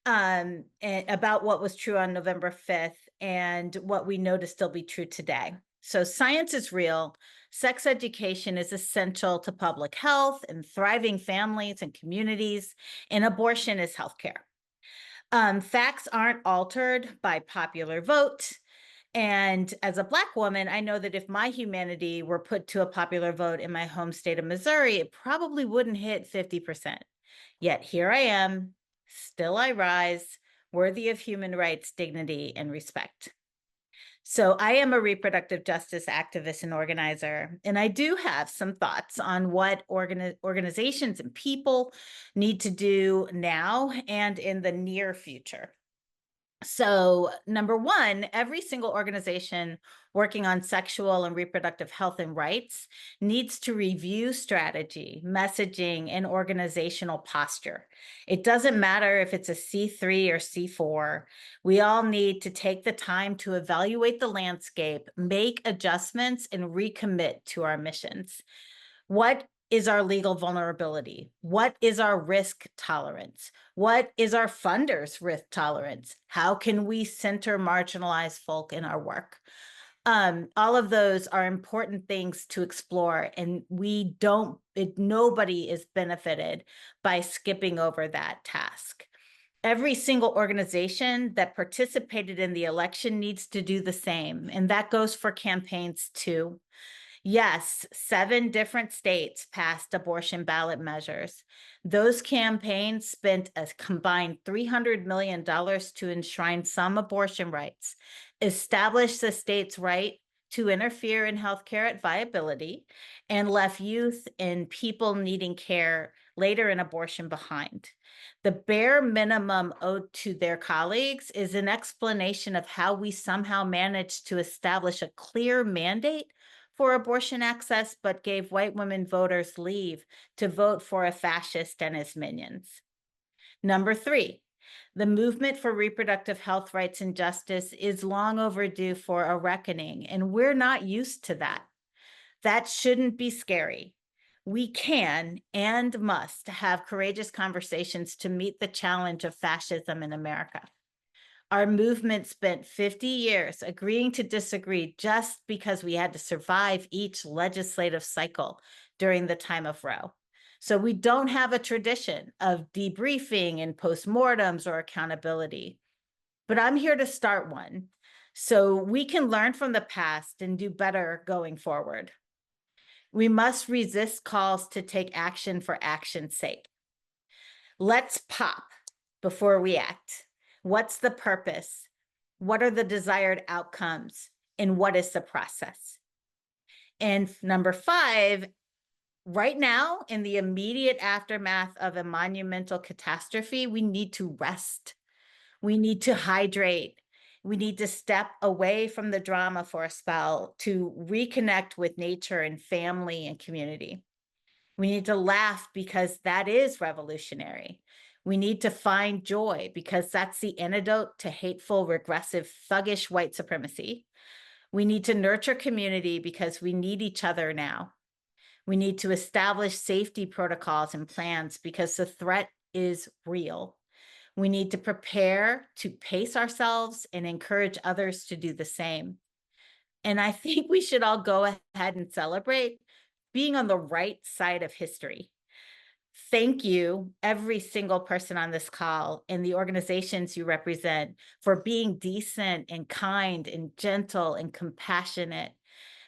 and about what was true on November 5th and what we know to still be true today. So science is real. Sex education is essential to public health and thriving families and communities, and abortion is healthcare. Facts aren't altered by popular vote. And as a Black woman, I know that if my humanity were put to a popular vote in my home state of Missouri, it probably wouldn't hit 50%. Yet here I am, still I rise, worthy of human rights, dignity, and respect. So I am a reproductive justice activist and organizer, and I do have some thoughts on what organizations and people need to do now and in the near future. So number one, every single organization working on sexual and reproductive health and rights needs to review strategy, messaging, and organizational posture. It doesn't matter if it's a C3 or C4. We all need to take the time to evaluate the landscape, make adjustments, and recommit to our missions. What is our legal vulnerability? What is our risk tolerance? What is our funders' risk tolerance? How can we center marginalized folk in our work? All of those are important things to explore, and nobody is benefited by skipping over that task. Every single organization that participated in the election needs to do the same, and that goes for campaigns too. Yes, 7 different states passed abortion ballot measures. Those campaigns spent a combined $300 million to enshrine some abortion rights, establish the state's right to interfere in healthcare at viability, and left youth and people needing care later in abortion behind. The bare minimum owed to their colleagues is an explanation of how we somehow managed to establish a clear mandate for abortion access, but gave white women voters leave to vote for a fascist and his minions. Number 3, the movement for reproductive health rights and justice is long overdue for a reckoning, and we're not used to that. That shouldn't be scary. We can and must have courageous conversations to meet the challenge of fascism in America. Our movement spent 50 years agreeing to disagree just because we had to survive each legislative cycle during the time of Roe. So we don't have a tradition of debriefing and postmortems or accountability. But I'm here to start one so we can learn from the past and do better going forward. We must resist calls to take action for action's sake. Let's pop before we act. What's the purpose? What are the desired outcomes? And what is the process? And number 5, right now, in the immediate aftermath of a monumental catastrophe, we need to rest. We need to hydrate. We need to step away from the drama for a spell to reconnect with nature and family and community. We need to laugh because that is revolutionary. We need to find joy because that's the antidote to hateful, regressive, thuggish white supremacy. We need to nurture community because we need each other now. We need to establish safety protocols and plans because the threat is real. We need to prepare to pace ourselves and encourage others to do the same. And I think we should all go ahead and celebrate being on the right side of history. Thank you, every single person on this call and the organizations you represent, for being decent and kind and gentle and compassionate.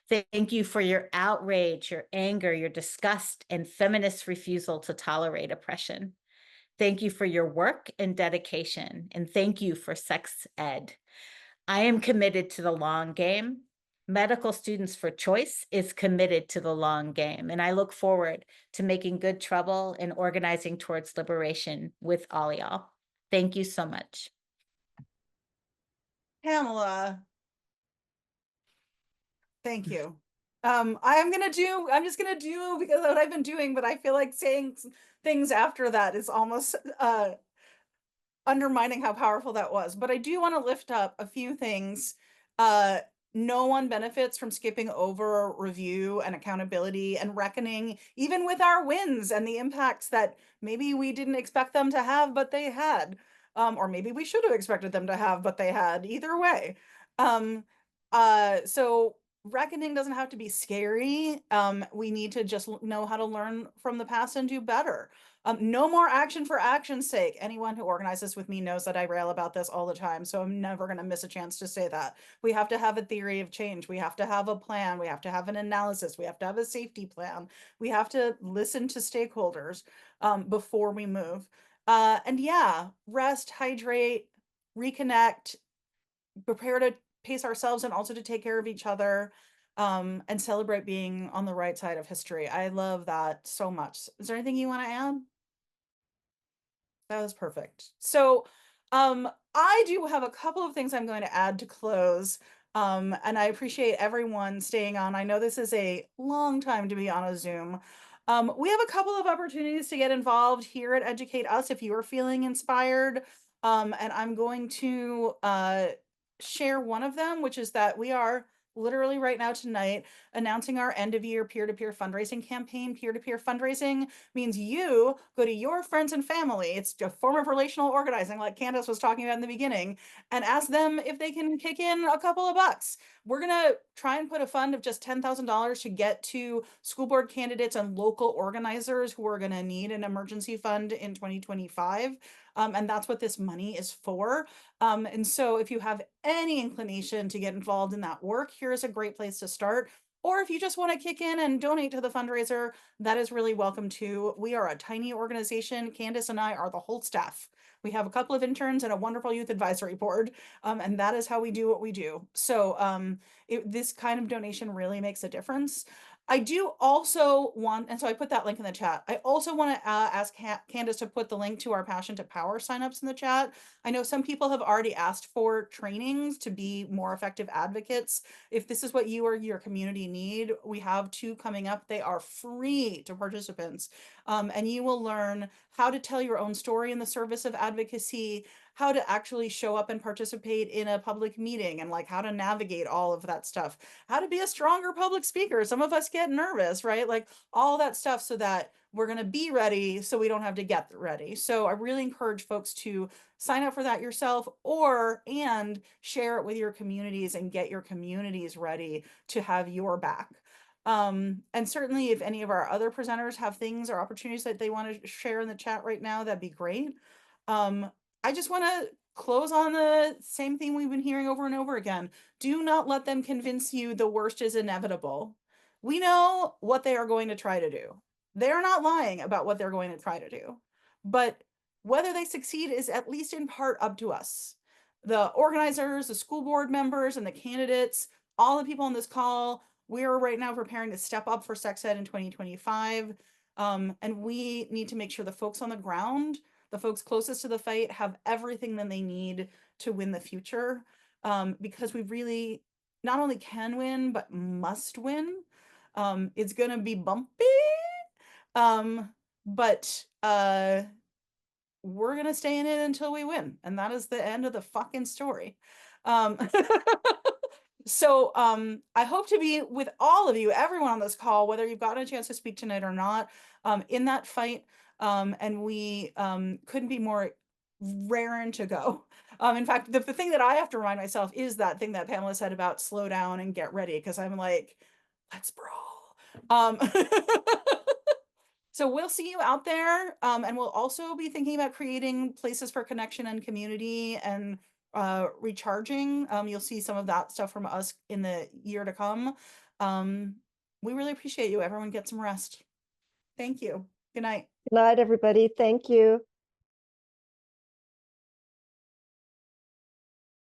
Thank you for your outrage, your anger, your disgust, and feminist refusal to tolerate oppression. Thank you for your work and dedication, and thank you for sex ed. I am committed to the long game. Medical Students for Choice is committed to the long game, and I look forward to making good trouble and organizing towards liberation with all y'all. Thank you so much. Pamela, thank you. I'm just gonna do because of what I've been doing, but I feel like saying things after that is almost undermining how powerful that was. But I do want to lift up a few things. No one benefits from skipping over review and accountability and reckoning, even with our wins and the impacts that maybe we didn't expect them to have, but they had. Or maybe we should have expected them to have, but they had. Either way. So reckoning doesn't have to be scary. We need to just know how to learn from the past and do better. No more action for action's sake. Anyone who organizes with me knows that I rail about this all the time, so I'm never going to miss a chance to say that. We have to have a theory of change. We have to have a plan. We have to have an analysis. We have to have a safety plan. We have to listen to stakeholders before we move. And yeah, rest, hydrate, reconnect, prepare to pace ourselves and also to take care of each other, and celebrate being on the right side of history. I love that so much. Is there anything you want to add? That was perfect. So, I do have a couple of things I'm going to add to close. And I appreciate everyone staying on. I know this is a long time to be on a Zoom. We have a couple of opportunities to get involved here at Educate Us if you are feeling inspired. And I'm going to share one of them, which is that we are literally right now tonight announcing our end of year peer-to-peer fundraising campaign. Peer-to-peer fundraising means you go to your friends and family. It's a form of relational organizing, like Candace was talking about in the beginning, and ask them if they can kick in a couple of bucks. We're gonna try and put a fund of just $10,000 to get to school board candidates and local organizers who are gonna need an emergency fund in 2025. And that's what this money is for. And so if you have any inclination to get involved in that work, here's a great place to start. Or if you just want to kick in and donate to the fundraiser, that is really welcome too. We are a tiny organization. Candace and I are the whole staff. We have a couple of interns and a wonderful youth advisory board, and that is how we do what we do. So this kind of donation really makes a difference. I do also want, and so I put that link in the chat. I also want to ask Candace to put the link to our Passion to Power signups in the chat. I know some people have already asked for trainings to be more effective advocates. If this is what you or your community need, we have 2 coming up. They are free to participants. And you will learn how to tell your own story in the service of advocacy, how to actually show up and participate in a public meeting, and like how to navigate all of that stuff, how to be a stronger public speaker. Some of us get nervous, right? Like all that stuff, so that we're going to be ready so we don't have to get ready. So I really encourage folks to sign up for that yourself, and share it with your communities and get your communities ready to have your back. And certainly if any of our other presenters have things or opportunities that they want to share in the chat right now, that'd be great. I just want to close on the same thing we've been hearing over and over again. Do not let them convince you the worst is inevitable. We know what they are going to try to do. They're not lying about what they're going to try to do. But whether they succeed is at least in part up to us. The organizers, the school board members, and the candidates, all the people on this call, we are right now preparing to step up for sex ed in 2025. And we need to make sure the folks on the ground, the folks closest to the fight, have everything that they need to win the future, because we really not only can win, but must win. It's going to be bumpy, but we're gonna stay in it until we win, and that is the end of the fucking story. So I hope to be with all of you, everyone on this call, whether you've gotten a chance to speak tonight or not, in that fight. And we couldn't be more raring to go. In fact, the thing that I have to remind myself is that thing that Pamela said about slow down and get ready, because I'm like, let's brawl. So we'll see you out there, and we'll also be thinking about creating places for connection and community and recharging. You'll see some of that stuff from us in the year to come. We really appreciate you. Everyone get some rest. Thank you. Good night. Good night, everybody. Thank you.